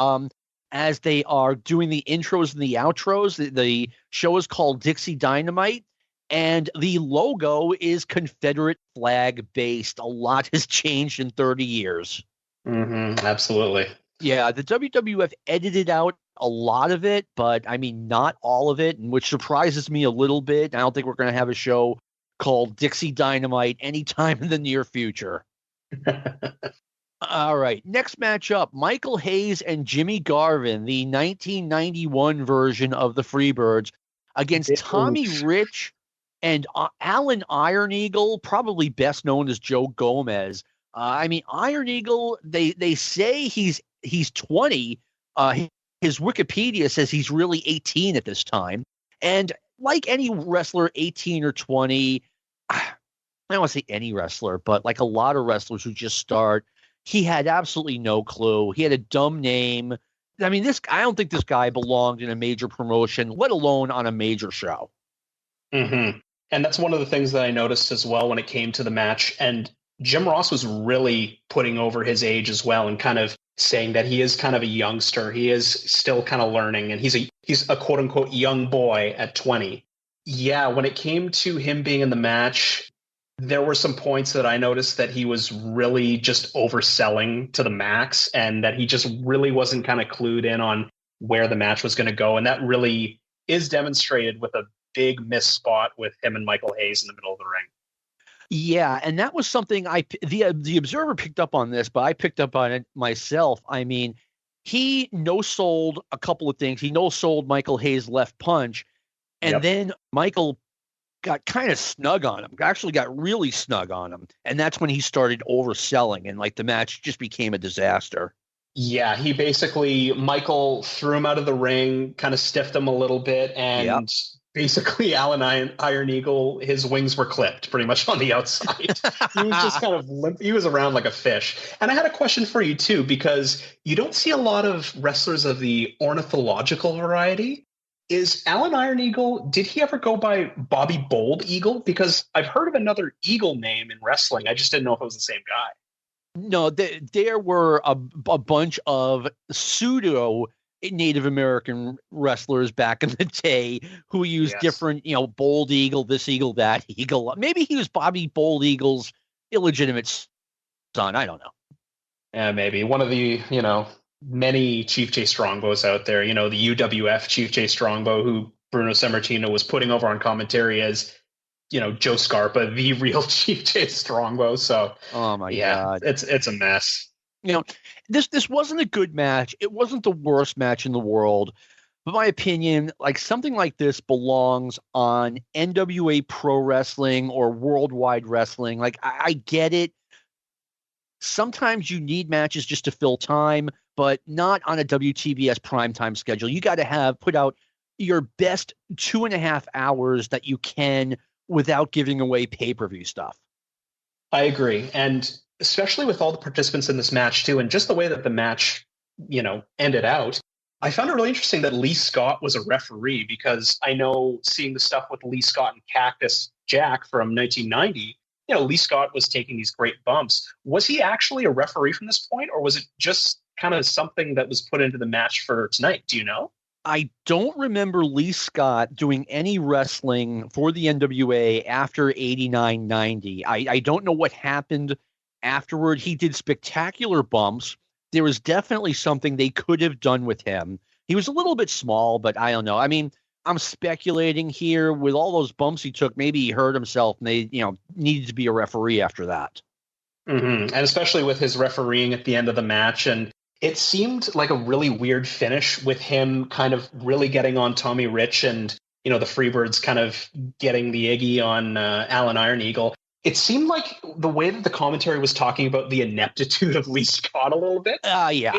as they are doing the intros and the outros, the show is called Dixie Dynamite, and the logo is Confederate flag based. A lot has changed in 30 years. Mm-hmm, absolutely. Yeah, the WWF edited out a lot of it, but not all of it, which surprises me a little bit. I don't think we're going to have a show called Dixie Dynamite anytime in the near future. All right, next matchup, Michael Hayes and Jimmy Garvin, the 1991 version of the Freebirds, against Tommy Rich and Alan Iron Eagle, probably best known as Joe Gomez. Iron Eagle, they say he's 20. His Wikipedia says he's really 18 at this time. And like any wrestler, 18 or 20, I don't want to say any wrestler, but like a lot of wrestlers who just start, he had absolutely no clue. He had a dumb name. I don't think this guy belonged in a major promotion, let alone on a major show. Mm-hmm. And that's one of the things that I noticed as well when it came to the match. And Jim Ross was really putting over his age as well and kind of saying that he is kind of a youngster. He is still kind of learning, and he's a quote unquote young boy at 20. Yeah, when it came to him being in the match, there were some points that I noticed that he was really just overselling to the max, and that he just really wasn't kind of clued in on where the match was going to go. And that really is demonstrated with a big missed spot with him and Michael Hayes in the middle of the ring. Yeah, and that was something the Observer picked up on this, but I picked up on it myself. He no-sold a couple of things. He no-sold Michael Hayes' left punch, and then Michael got kind of snug on him, actually got really snug on him. And that's when he started overselling, and the match just became a disaster. Yeah, Michael threw him out of the ring, kind of stiffed him a little bit, and basically Alan Iron Eagle, his wings were clipped pretty much on the outside. He was just kind of limp. He was around like a fish. And I had a question for you too, because you don't see a lot of wrestlers of the ornithological variety. Is Alan Iron Eagle, did he ever go by Bobby Bold Eagle? Because I've heard of another Eagle name in wrestling. I just didn't know if it was the same guy. No, there were a bunch of pseudo Native American wrestlers back in the day who used different, Bold Eagle, this Eagle, that Eagle. Maybe he was Bobby Bold Eagle's illegitimate son. I don't know. Yeah, maybe. One of the, many Chief Jay Strongbows out there, the UWF Chief Jay Strongbow, who Bruno Sammartino was putting over on commentary as, Joe Scarpa, the real Chief Jay Strongbow. So, oh my God, it's a mess. This wasn't a good match. It wasn't the worst match in the world. But my opinion, like something like this belongs on NWA Pro Wrestling or Worldwide Wrestling. Like I get it. Sometimes you need matches just to fill time, but not on a WTBS primetime schedule. You got to put out your best 2.5 hours that you can without giving away pay-per-view stuff. I agree. And especially with all the participants in this match too, and just the way that the match, ended out, I found it really interesting that Lee Scott was a referee, because I know seeing the stuff with Lee Scott and Cactus Jack from 1990, Lee Scott was taking these great bumps. Was he actually a referee from this point, or was it just kind of something that was put into the match for tonight? Do you know? I don't remember Lee Scott doing any wrestling for the NWA after 89-90. I don't know what happened afterward. He did spectacular bumps. There was definitely something they could have done with him. He was a little bit small, but I don't know. I mean, I'm speculating here. With all those bumps he took, maybe he hurt himself and they, needed to be a referee after that. Mm-hmm. And especially with his refereeing at the end of the match. And it seemed like a really weird finish with him kind of really getting on Tommy Rich and, the Freebirds kind of getting the Iggy on Alan Iron Eagle. It seemed like the way that the commentary was talking about the ineptitude of Lee Scott a little bit. Yeah.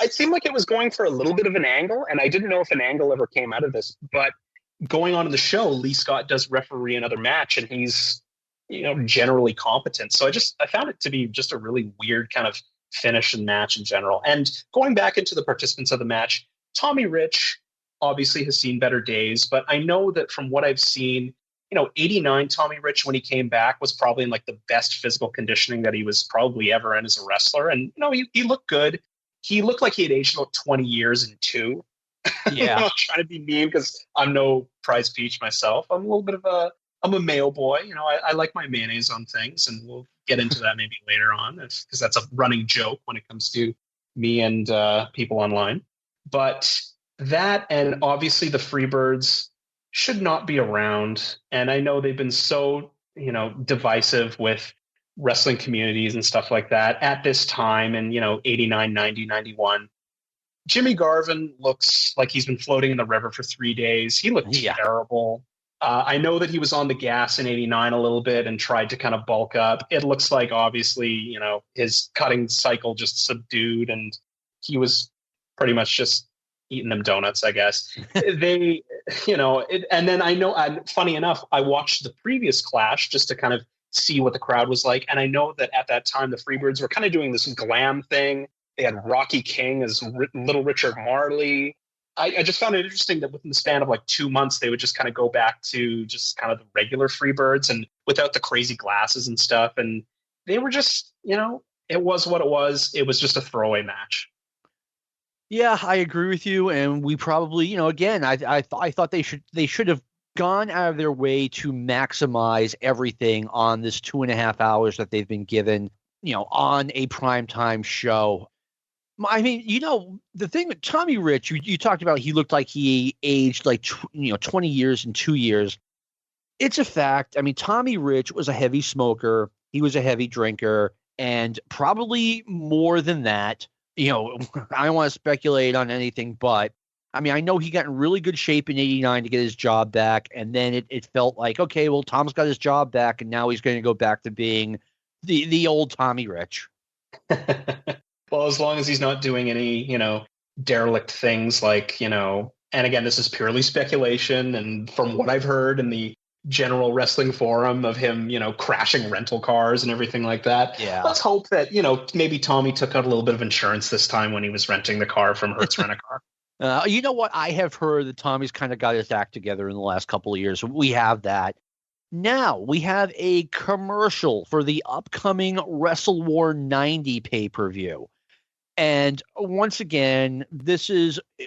It seemed like it was going for a little bit of an angle, and I didn't know if an angle ever came out of this. But going on in the show, Lee Scott does referee another match, and he's, generally competent. So I found it to be just a really weird kind of finish and match in general. And going back into the participants of the match, Tommy Rich obviously has seen better days, but I know that from what I've seen, 89 Tommy Rich, when he came back, was probably in like the best physical conditioning that he was probably ever in as a wrestler. And, he looked good. He looked like he had aged about 20 years in two. Yeah. I'm not trying to be mean because I'm no prize peach myself. I'm a little bit of I'm a mayo boy. I like my mayonnaise on things, and we'll get into that maybe later on, because that's a running joke when it comes to me and people online. But that, and obviously the Freebirds should not be around. And I know they've been so, divisive with wrestling communities and stuff like that at this time in, 89, 90, 91. Jimmy Garvin looks like he's been floating in the river for 3 days. He looked terrible. I know that he was on the gas in 89 a little bit and tried to kind of bulk up. It looks like obviously, his cutting cycle just subdued, and he was pretty much just eating them donuts, I guess. And then I know, funny enough, I watched the previous Clash just to kind of see what the crowd was like. And I know that at that time, the Freebirds were kind of doing this glam thing. They had Rocky King as Little Richard Marley. I just found it interesting that within the span of like 2 months, they would just kind of go back to just kind of the regular Freebirds and without the crazy glasses and stuff. And they were just, it was what it was. It was just a throwaway match. Yeah, I agree with you. And we probably, again, I thought they should have gone out of their way to maximize everything on this 2.5 hours that they've been given, on a primetime show. I mean, the thing with Tommy Rich, you talked about, he looked like he aged like, 20 years in 2 years. It's a fact. I mean, Tommy Rich was a heavy smoker. He was a heavy drinker, and probably more than that. I don't want to speculate on anything, but I mean, I know he got in really good shape in 89 to get his job back. And then it felt like, okay, well, Tom's got his job back, and now he's going to go back to being the old Tommy Rich. Well, as long as he's not doing any, derelict things like, and again, this is purely speculation. And from what I've heard in the general wrestling forum of him, crashing rental cars and everything like that. Yeah. Let's hope that, maybe Tommy took out a little bit of insurance this time when he was renting the car from Hertz Rent-A-Car. You know what? I have heard that Tommy's kind of got his act together in the last couple of years. We have that. Now we have a commercial for the upcoming Wrestle War 90 pay-per-view. And once again,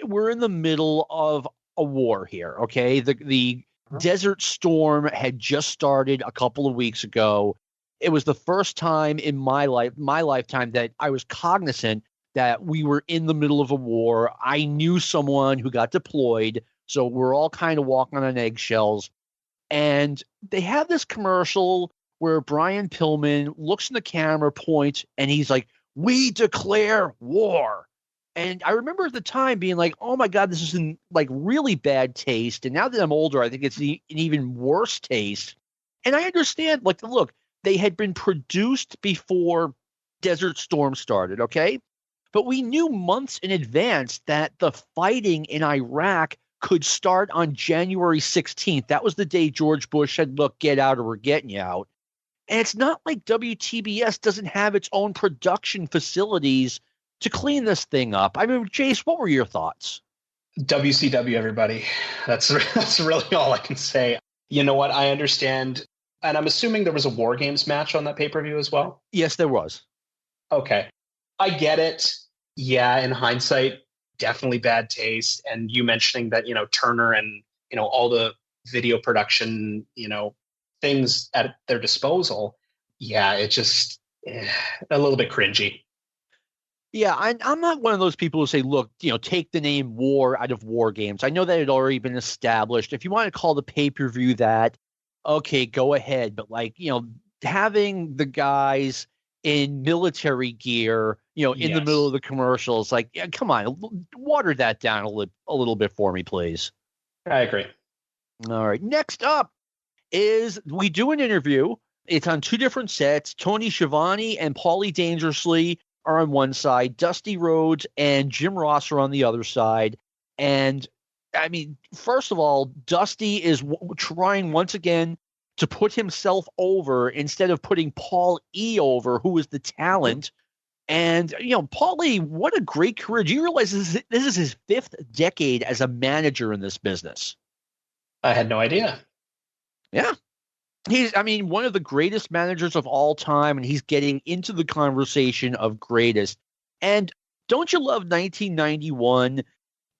we're in the middle of a war here, okay? The Desert Storm had just started a couple of weeks ago. It was the first time in my lifetime that I was cognizant that we were in the middle of a war. I knew someone who got deployed, so we're all kind of walking on eggshells. And they have this commercial where Brian Pillman looks in the camera, points, and he's like, "We declare war." And I remember at the time being like, oh my God, this is in like really bad taste. And now that I'm older, I think it's an even worse taste. And I understand, like, look, they had been produced before Desert Storm started, okay? But we knew months in advance that the fighting in Iraq could start on January 16th. That was the day George Bush said, look, get out or we're getting you out. And it's not like WTBS doesn't have its own production facilities to clean this thing up. I mean, Jayce, what were your thoughts? WCW, everybody. That's really all I can say. You know what? I understand. And I'm assuming there was a War Games match on that pay-per-view as well? Yes, there was. Okay. I get it. Yeah, in hindsight, definitely bad taste. And you mentioning that, Turner and, all the video production, things at their disposal. Yeah, it just a little bit cringy. Yeah, I'm not one of those people who say, look, take the name War out of War Games. I know that had already been established. If you want to call the pay-per-view that, okay, go ahead. But having the guys in military gear, in the middle of the commercials, like, yeah, come on, water that down a little bit for me, please. I agree. All right. Next up is we do an interview. It's on two different sets. Tony Schiavone and Paulie Dangerously are on one side. Dusty Rhodes and Jim Ross are on the other side. And I mean, first of all, Dusty is trying once again to put himself over instead of putting Paul E over, who is the talent. And, Paulie, what a great career. Do you realize this is his fifth decade as a manager in this business? I had no idea. Yeah. He's, one of the greatest managers of all time, and he's getting into the conversation of greatest. And don't you love 1991?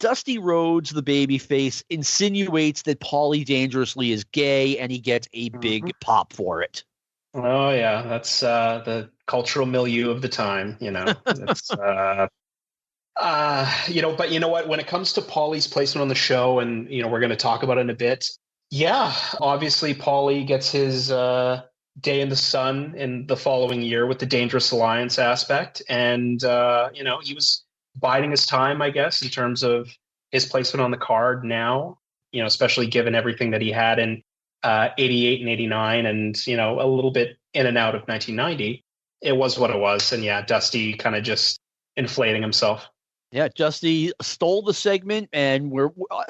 Dusty Rhodes, the babyface, insinuates that Paulie Dangerously is gay, and he gets a big pop for it. Oh, yeah. That's the cultural milieu of the time, It's, but you know what? When it comes to Paulie's placement on the show, and, we're going to talk about it in a bit, yeah, obviously Paulie gets his day in the sun in the following year with the Dangerous Alliance aspect. And, he was biding his time, I guess, in terms of his placement on the card now, especially given everything that he had in 88 and 89 and, a little bit in and out of 1990. It was what it was. And yeah, Dusty kind of just inflating himself. Yeah, Dusty stole the segment, and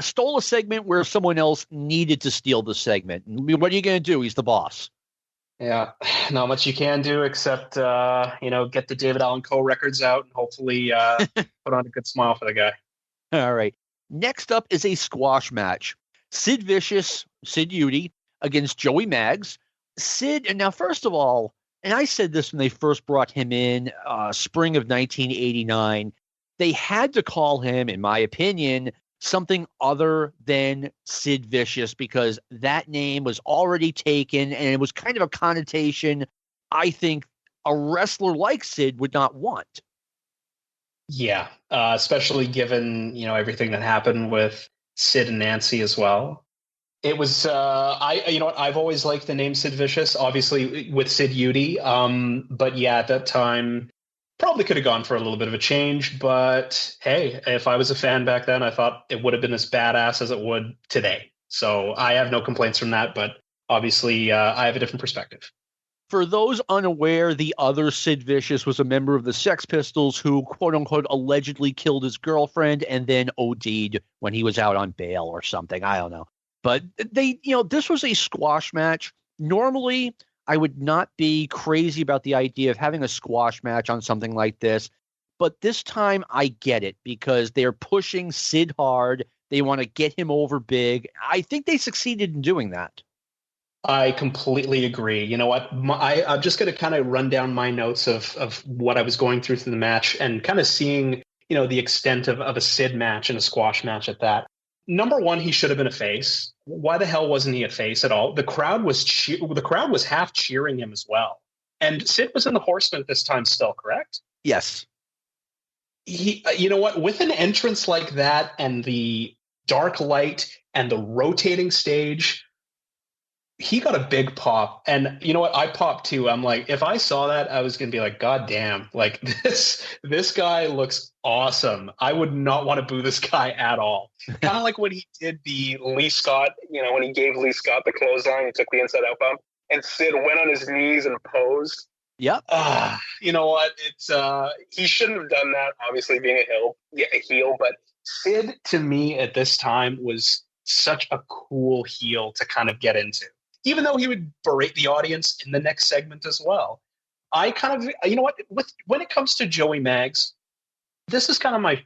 stole a segment where someone else needed to steal the segment. What are you going to do? He's the boss. Yeah, not much you can do except, get the David Allan Coe records out and hopefully put on a good smile for the guy. All right. Next up is a squash match. Sid Vicious, Sid Udy, against Joey Maggs. Sid, and now first of all, and I said this when they first brought him in, spring of 1989, they had to call him, in my opinion, something other than Sid Vicious, because that name was already taken, and it was kind of a connotation I think a wrestler like Sid would not want. Yeah, especially given, everything that happened with Sid and Nancy as well. It was, I've always liked the name Sid Vicious, obviously with Sid Udy. But yeah, at that time, probably could have gone for a little bit of a change, but hey, if I was a fan back then, I thought it would have been as badass as it would today. So I have no complaints from that, but obviously I have a different perspective. For those unaware, the other Sid Vicious was a member of the Sex Pistols who, quote unquote, allegedly killed his girlfriend and then OD'd when he was out on bail or something. I don't know. But this was a squash match. Normally, I would not be crazy about the idea of having a squash match on something like this. But this time I get it because they're pushing Sid hard. They want to get him over big. I think they succeeded in doing that. I completely agree. You know what? I'm just going to kind of run down my notes of what I was going through the match and kind of seeing, the extent of a Sid match and a squash match at that. Number one, he should have been a face. Why the hell wasn't he a face at all? The crowd was half cheering him as well. And Sid was in the Horsemen at this time still, correct? Yes. You know what? With an entrance like that and the dark light and the rotating stage, he got a big pop. And you know what? I popped too. I'm like, if I saw that, I was going to be like, God damn, like this guy looks awesome. I would not want to boo this guy at all. Kind of like when he did the Lee Scott, when he gave Lee Scott the clothesline, he took the inside out bump and Sid went on his knees and posed. Yep. You know what? It's he shouldn't have done that, obviously being a heel, but Sid to me at this time was such a cool heel to kind of get into. Even though he would berate the audience in the next segment as well. I kind of, you know what, when it comes to Joey Maggs, this is kind of my,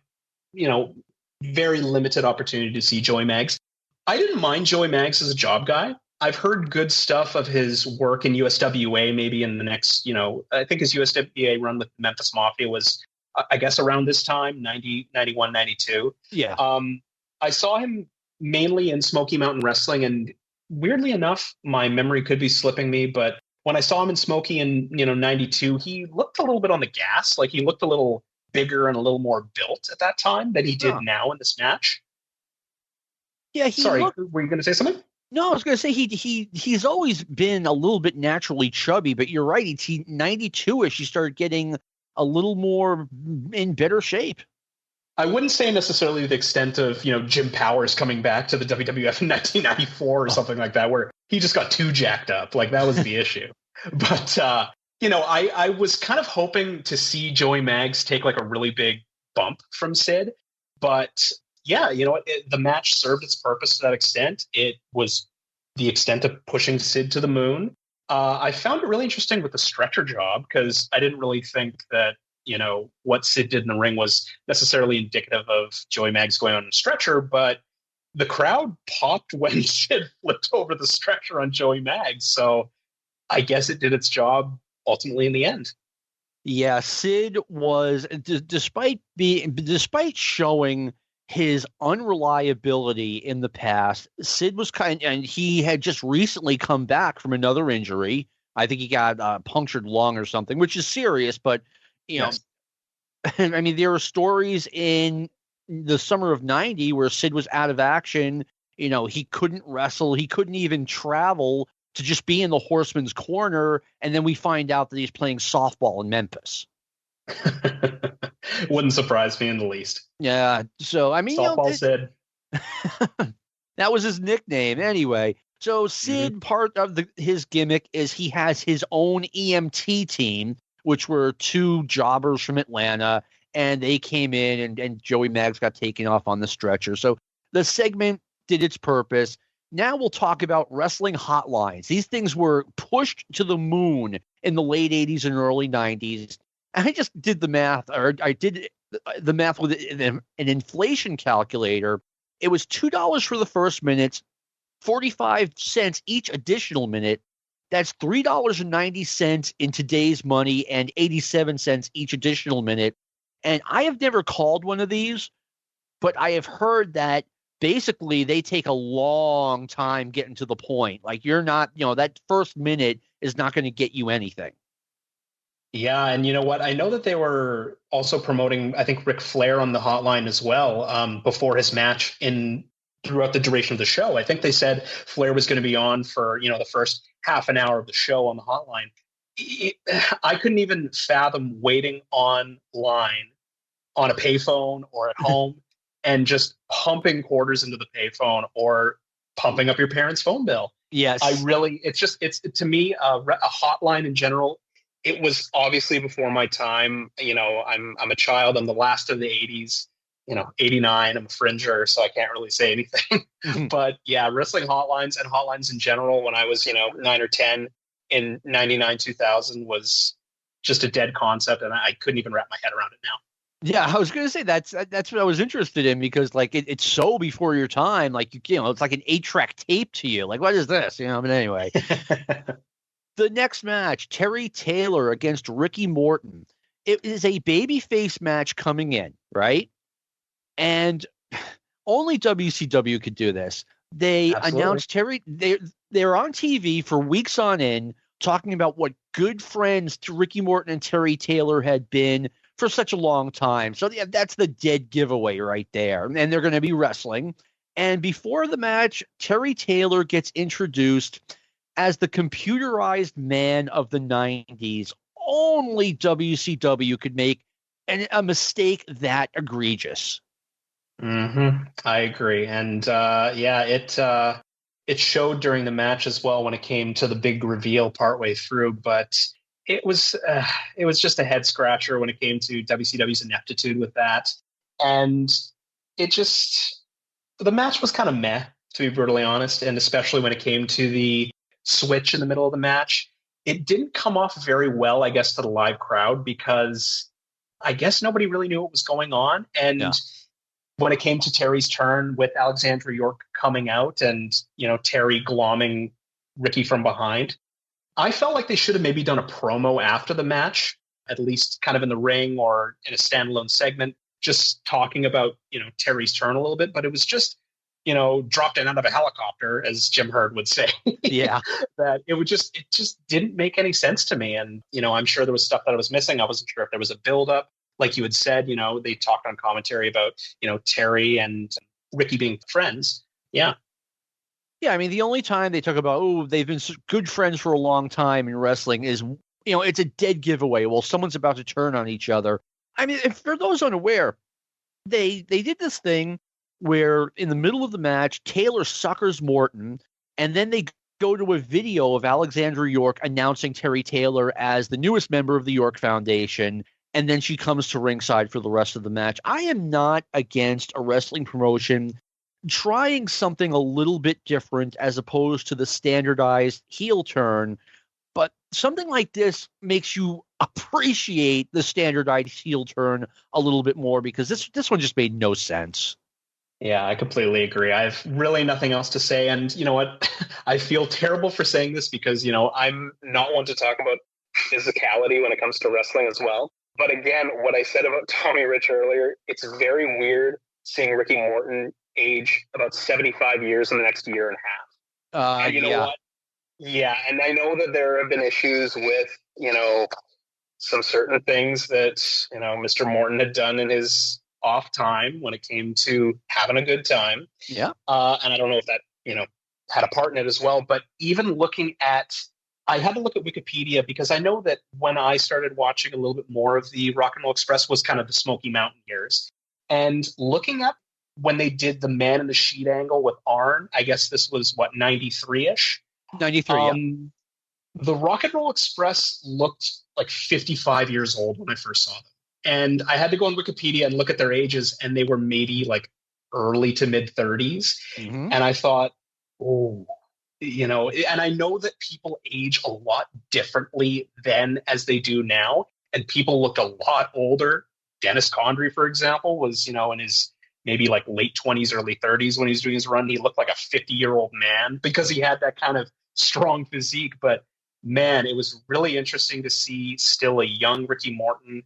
very limited opportunity to see Joey Maggs. I didn't mind Joey Maggs as a job guy. I've heard good stuff of his work in USWA, maybe in the next, I think his USWA run with Memphis Mafia was, I guess, around this time, 90, 91, 92. Yeah. I saw him mainly in Smoky Mountain Wrestling, and weirdly enough, my memory could be slipping me, but when I saw him in Smoky in 92, he looked a little bit on the gas. Like he looked a little bigger and a little more built at that time than he did now in this match. Yeah, were you going to say something? No, I was going to say he's always been a little bit naturally chubby, but you're right. He 92ish. He started getting a little more in better shape. I wouldn't say necessarily to the extent of, Jim Powers coming back to the WWF in 1994 or something like that, where he just got too jacked up. Like that was the issue. But, I was kind of hoping to see Joey Maggs take like a really big bump from Sid. But yeah, the match served its purpose to that extent. It was the extent of pushing Sid to the moon. I found it really interesting with the stretcher job because I didn't really think that, what Sid did in the ring was necessarily indicative of Joey Maggs going on a stretcher, but the crowd popped when Sid flipped over the stretcher on Joey Maggs. So I guess it did its job ultimately in the end. Yeah, Sid was, despite showing his unreliability in the past, Sid was and he had just recently come back from another injury. I think he got punctured lung or something, which is serious, but yes. I mean, there were stories in the summer of 90 where Sid was out of action. He couldn't wrestle. He couldn't even travel to just be in the Horseman's corner. And then we find out that he's playing softball in Memphis. Wouldn't surprise me in the least. Yeah. So, I mean, softball Sid. That was his nickname anyway. So Sid, part of his gimmick is he has his own EMT team, which were two jobbers from Atlanta, and they came in and Joey Maggs got taken off on the stretcher. So the segment did its purpose. Now we'll talk about wrestling hotlines. These things were pushed to the moon in the late 80s and early 90s. I just did the math, or I did the math with an inflation calculator. It was $2 for the first minute, 45 cents each additional minute. That's $3.90 in today's money and 87 cents each additional minute. And I have never called one of these, but I have heard that basically they take a long time getting to the point. Like you're not, that first minute is not going to get you anything. Yeah, and you know what? I know that they were also promoting, I think, Ric Flair on the hotline as well before his match throughout the duration of the show. I think they said Flair was going to be on for, the first half an hour of the show on the hotline. I couldn't even fathom waiting online on a payphone or at home and just pumping quarters into the payphone or pumping up your parents' phone bill. Yes. It's to me, a hotline in general. It was obviously before my time. I'm a child. I'm the last of the 80s. 89, I'm a fringer, so I can't really say anything. But yeah, wrestling hotlines and hotlines in general when I was, 9 or 10 in 99, 2000 was just a dead concept. And I couldn't even wrap my head around it now. Yeah, I was going to say that's what I was interested in because like it's so before your time, like you know, it's like an 8-track tape to you. Like, what is this? You know, but anyway, the next match, Terry Taylor against Ricky Morton. It is a babyface match coming in, right? And only WCW could do this. They Absolutely. announced they're on TV for weeks on end talking about what good friends Ricky Morton and Terry Taylor had been for such a long time. So yeah, that's the dead giveaway right there. And they're going to be wrestling. And before the match, Terry Taylor gets introduced as the computerized man of the 90s. Only WCW could make a mistake that egregious. I agree. And it showed during the match as well when it came to the big reveal partway through, but it was just a head scratcher when it came to WCW's ineptitude with that. And the match was kind of meh, to be brutally honest. And especially when it came to the switch in the middle of the match, it didn't come off very well, I guess, to the live crowd because I guess nobody really knew what was going on. And when it came to Terry's turn with Alexandra York coming out and, you know, Terry glomming Ricky from behind, I felt like they should have maybe done a promo after the match, at least kind of in the ring or in a standalone segment, just talking about, you know, Terry's turn a little bit. But it was just, you know, dropped in out of a helicopter, as Jim Herd would say. Yeah. That it just didn't make any sense to me. And, you know, I'm sure there was stuff that I was missing. I wasn't sure if there was a buildup. Like you had said, you know, they talked on commentary about, you know, Terry and Ricky being friends. Yeah. Yeah, I mean, the only time they talk about, they've been good friends for a long time in wrestling is, you know, it's a dead giveaway. Well, someone's about to turn on each other. I mean, if for those unaware, they did this thing where in the middle of the match, Taylor suckers Morton, and then they go to a video of Alexandra York announcing Terry Taylor as the newest member of the York Foundation, and then she comes to ringside for the rest of the match. I am not against a wrestling promotion trying something a little bit different as opposed to the standardized heel turn, but something like this makes you appreciate the standardized heel turn a little bit more because this one just made no sense. Yeah, I completely agree. I have really nothing else to say. And you know what? I feel terrible for saying this because, you know, I'm not one to talk about physicality when it comes to wrestling as well. But again, what I said about Tommy Rich earlier, it's very weird seeing Ricky Morton age about 75 years in the next year and a half. And you know what? Yeah, and I know that there have been issues with, you know, some certain things that, you know, Mr. Morton had done in his off time when it came to having a good time. Yeah. And I don't know if that, you know, had a part in it as well. But even looking at, I had to look at Wikipedia because I know that when I started watching a little bit more of the Rock and Roll Express was kind of the Smoky Mountain years. And looking up when they did the man in the sheet angle with Arn, I guess this was what, 93-ish? 93, yeah. The Rock and Roll Express looked like 55 years old when I first saw them. And I had to go on Wikipedia and look at their ages, and they were maybe like early to mid 30s. Mm-hmm. And I thought, oh, you know, and I know that people age a lot differently then as they do now. And people look a lot older. Dennis Condrey, for example, was, you know, in his maybe like late 20s, early 30s when he was doing his run. He looked like a 50-year-old man because he had that kind of strong physique. But man, it was really interesting to see still a young Ricky Morton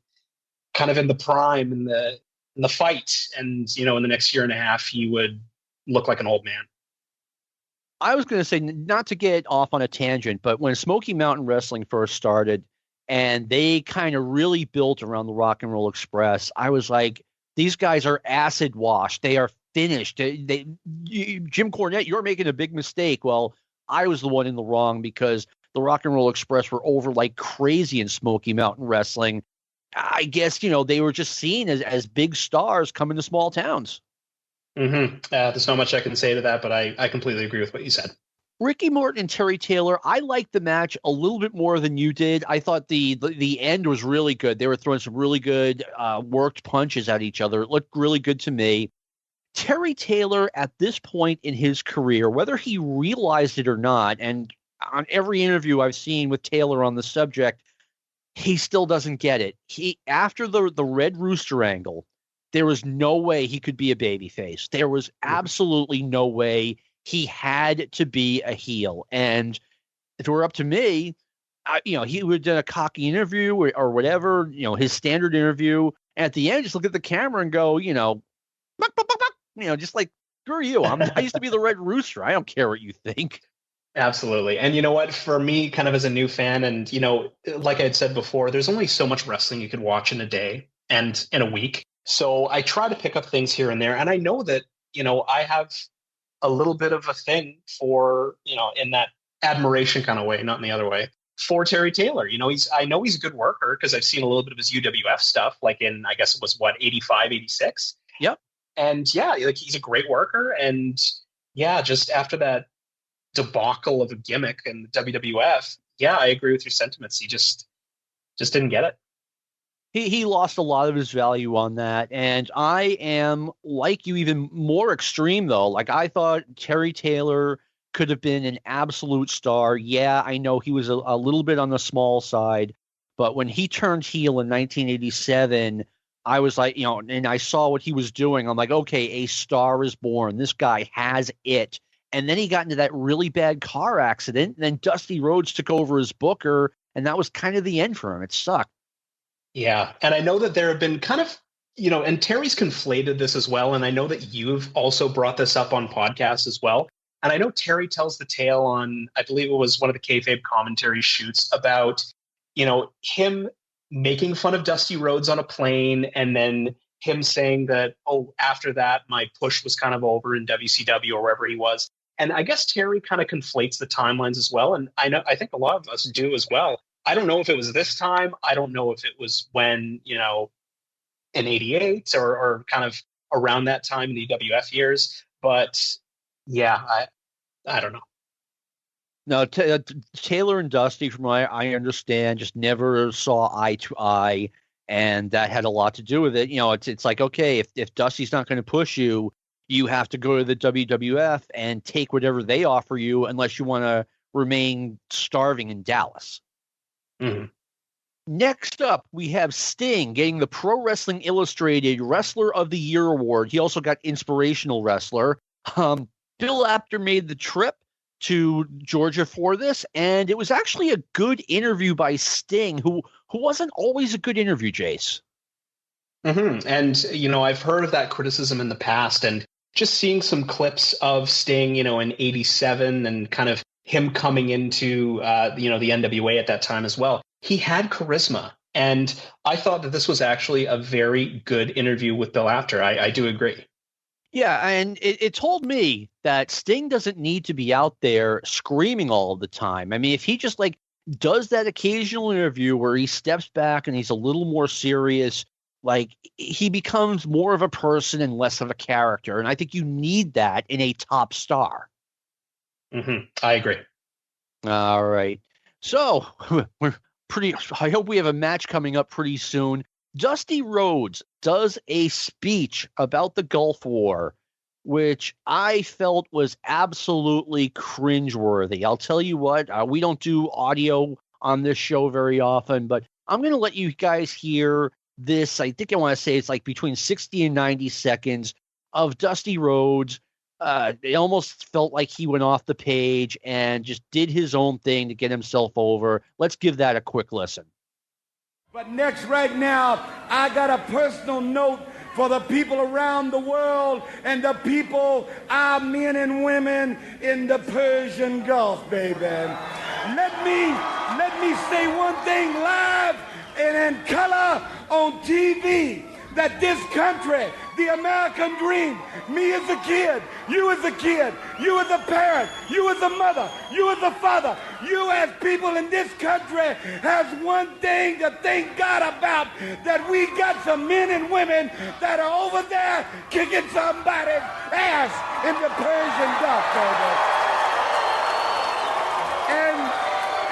kind of in the prime in the fight. And, you know, in the next year and a half, he would look like an old man. I was going to say, not to get off on a tangent, but when Smoky Mountain Wrestling first started and they kind of really built around the Rock and Roll Express, I was like, these guys are acid washed. They are finished. Jim Cornette, you're making a big mistake. Well, I was the one in the wrong because the Rock and Roll Express were over like crazy in Smoky Mountain Wrestling. I guess, you know, they were just seen as big stars coming to small towns. Mm-hmm. There's not much I can say to that, but I completely agree with what you said. Ricky Morton and Terry Taylor, I liked the match a little bit more than you did. I thought the end was really good. They were throwing some really good worked punches at each other. It looked really good to me. Terry Taylor, at this point in his career, whether he realized it or not, and on every interview I've seen with Taylor on the subject, he still doesn't get it. After the Red Rooster angle, there was no way he could be a babyface. There was absolutely no way. He had to be a heel. And if it were up to me, he would have done a cocky interview or whatever, his standard interview. And at the end, just look at the camera and go, buck, buck, buck, buck, just like, screw you. I used to be the Red Rooster. I don't care what you think. Absolutely. And you know what, for me, kind of as a new fan, and, like I had said before, there's only so much wrestling you could watch in a day and in a week. So I try to pick up things here and there. And I know that, I have a little bit of a thing for, in that admiration kind of way, not in the other way, for Terry Taylor. I know he's a good worker because I've seen a little bit of his UWF stuff, like in, I guess it was 85, 86. Yep. And yeah, like he's a great worker. And yeah, just after that debacle of a gimmick in the WWF, yeah, I agree with your sentiments. He just didn't get it. He lost a lot of his value on that. And I am, like you, even more extreme, though. Like, I thought Terry Taylor could have been an absolute star. Yeah, I know he was a little bit on the small side, but when he turned heel in 1987, I was like, and I saw what he was doing. I'm like, okay, a star is born. This guy has it. And then he got into that really bad car accident, and then Dusty Rhodes took over as booker, and that was kind of the end for him. It sucked. Yeah, and I know that there have been kind of, and Terry's conflated this as well, and I know that you've also brought this up on podcasts as well. And I know Terry tells the tale on, I believe it was one of the kayfabe commentary shoots about, him making fun of Dusty Rhodes on a plane, and then him saying that, after that, my push was kind of over in WCW or wherever he was. And I guess Terry kind of conflates the timelines as well. And I think a lot of us do as well. I don't know if it was this time. I don't know if it was when, in 88 or kind of around that time in the WF years. But yeah, I don't know. No, Taylor and Dusty, from what I understand, just never saw eye to eye. And that had a lot to do with it. It's like, okay, if Dusty's not going to push you, you have to go to the WWF and take whatever they offer you unless you want to remain starving in Dallas. Mm-hmm. Next up, we have Sting getting the Pro Wrestling Illustrated Wrestler of the Year award. He also got Inspirational Wrestler. Bill Apter made the trip to Georgia for this, and it was actually a good interview by Sting, who wasn't always a good interview, Jayce. Mm-hmm. And, I've heard of that criticism in the past, and just seeing some clips of Sting, in 87 and kind of him coming into, the NWA at that time as well. He had charisma, and I thought that this was actually a very good interview with Bill Apter. I do agree. Yeah, and it told me that Sting doesn't need to be out there screaming all the time. I mean, if he just does that occasional interview where he steps back and he's a little more serious, he becomes more of a person and less of a character. And I think you need that in a top star. Mm-hmm. I agree. All right. So I hope we have a match coming up pretty soon. Dusty Rhodes does a speech about the Gulf War, which I felt was absolutely cringeworthy. I'll tell you what, we don't do audio on this show very often, but I'm going to let you guys hear this. I think I want to say it's between 60 and 90 seconds of Dusty Rhodes. It almost felt like he went off the page and just did his own thing to get himself over. Let's give that a quick listen. But next, right now, I got a personal note for the people around the world and the people, our men and women in the Persian Gulf, baby. Let me say one thing live and in color on TV, that this country, the American dream, me as a kid, you as a kid, you as a parent, you as a mother, you as a father, you as people in this country has one thing to thank God about, that we got some men and women that are over there kicking somebody's ass in the Persian Gulf, baby.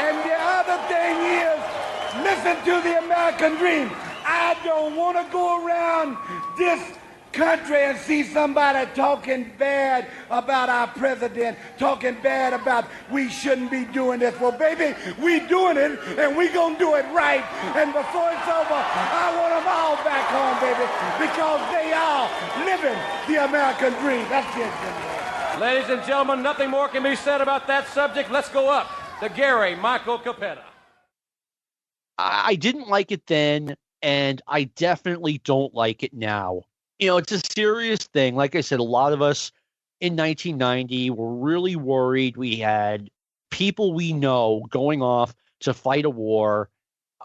And the other thing is, listen to the American dream. I don't want to go around this country and see somebody talking bad about our president, talking bad about we shouldn't be doing this. Well, baby, we doing it, and we gonna do it right. And before it's over, I want them all back home, baby, because they are living the American dream. That's it, gentlemen. Ladies and gentlemen, nothing more can be said about that subject. Let's go up to Gary Michael Capetta. I didn't like it then, and I definitely don't like it now. You know, it's a serious thing. Like I said, a lot of us in 1990 were really worried. We had people we know going off to fight a war,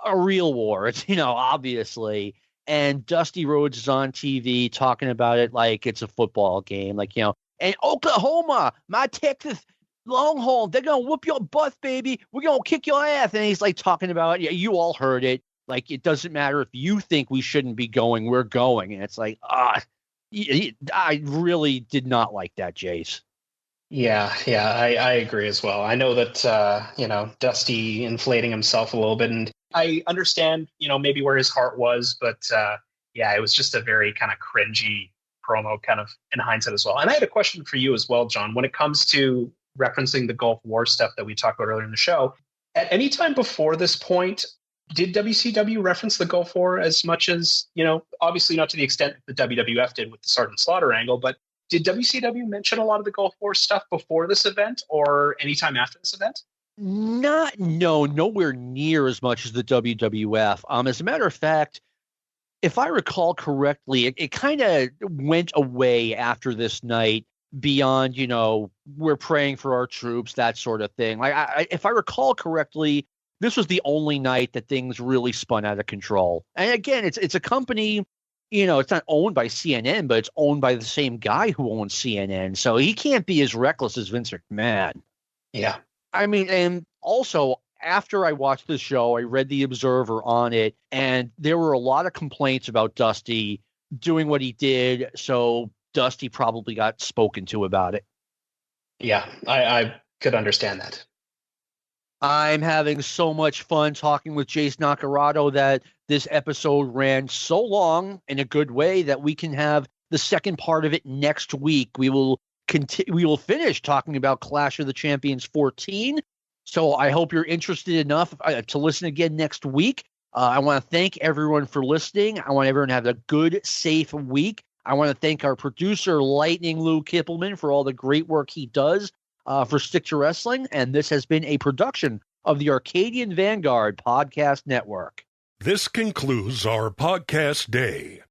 a real war. It's, you know, obviously. And Dusty Rhodes is on TV talking about it like it's a football game. Like, you know, and Oklahoma, my Texas Longhorn, they're going to whoop your butt, baby. We're going to kick your ass. And he's like talking about, yeah, you all heard it. Like, it doesn't matter if you think we shouldn't be going, we're going. And it's like, I really did not like that, Jayce. Yeah, I agree as well. I know that, you know, Dusty inflating himself a little bit, and I understand, you know, maybe where his heart was, but yeah, it was just a very kind of cringy promo kind of in hindsight as well. And I had a question for you as well, John, when it comes to referencing the Gulf War stuff that we talked about earlier in the show. At any time before this point, did WCW reference the Gulf War as much as, you know, obviously not to the extent that the WWF did with the Sergeant Slaughter angle, but did WCW mention a lot of the Gulf War stuff before this event or anytime after this event? Nowhere near as much as the WWF. As a matter of fact, if I recall correctly, it kind of went away after this night beyond, you know, we're praying for our troops, that sort of thing. Like, if I recall correctly, this was the only night that things really spun out of control. And again, it's a company, you know, it's not owned by CNN, but it's owned by the same guy who owns CNN. So he can't be as reckless as Vince McMahon. Yeah. I mean, and also after I watched the show, I read the Observer on it, and there were a lot of complaints about Dusty doing what he did. So Dusty probably got spoken to about it. Yeah, I could understand that. I'm having so much fun talking with Jayce Naccarato that this episode ran so long in a good way that we can have the second part of it next week. We will finish talking about Clash of the Champions 14. So I hope you're interested enough to listen again next week. I want to thank everyone for listening. I want everyone to have a good, safe week. I want to thank our producer, Lightning Lou Kippelman, for all the great work he does for Stick to Wrestling. And this has been a production of the Arcadian Vanguard Podcast Network. This concludes our podcast day.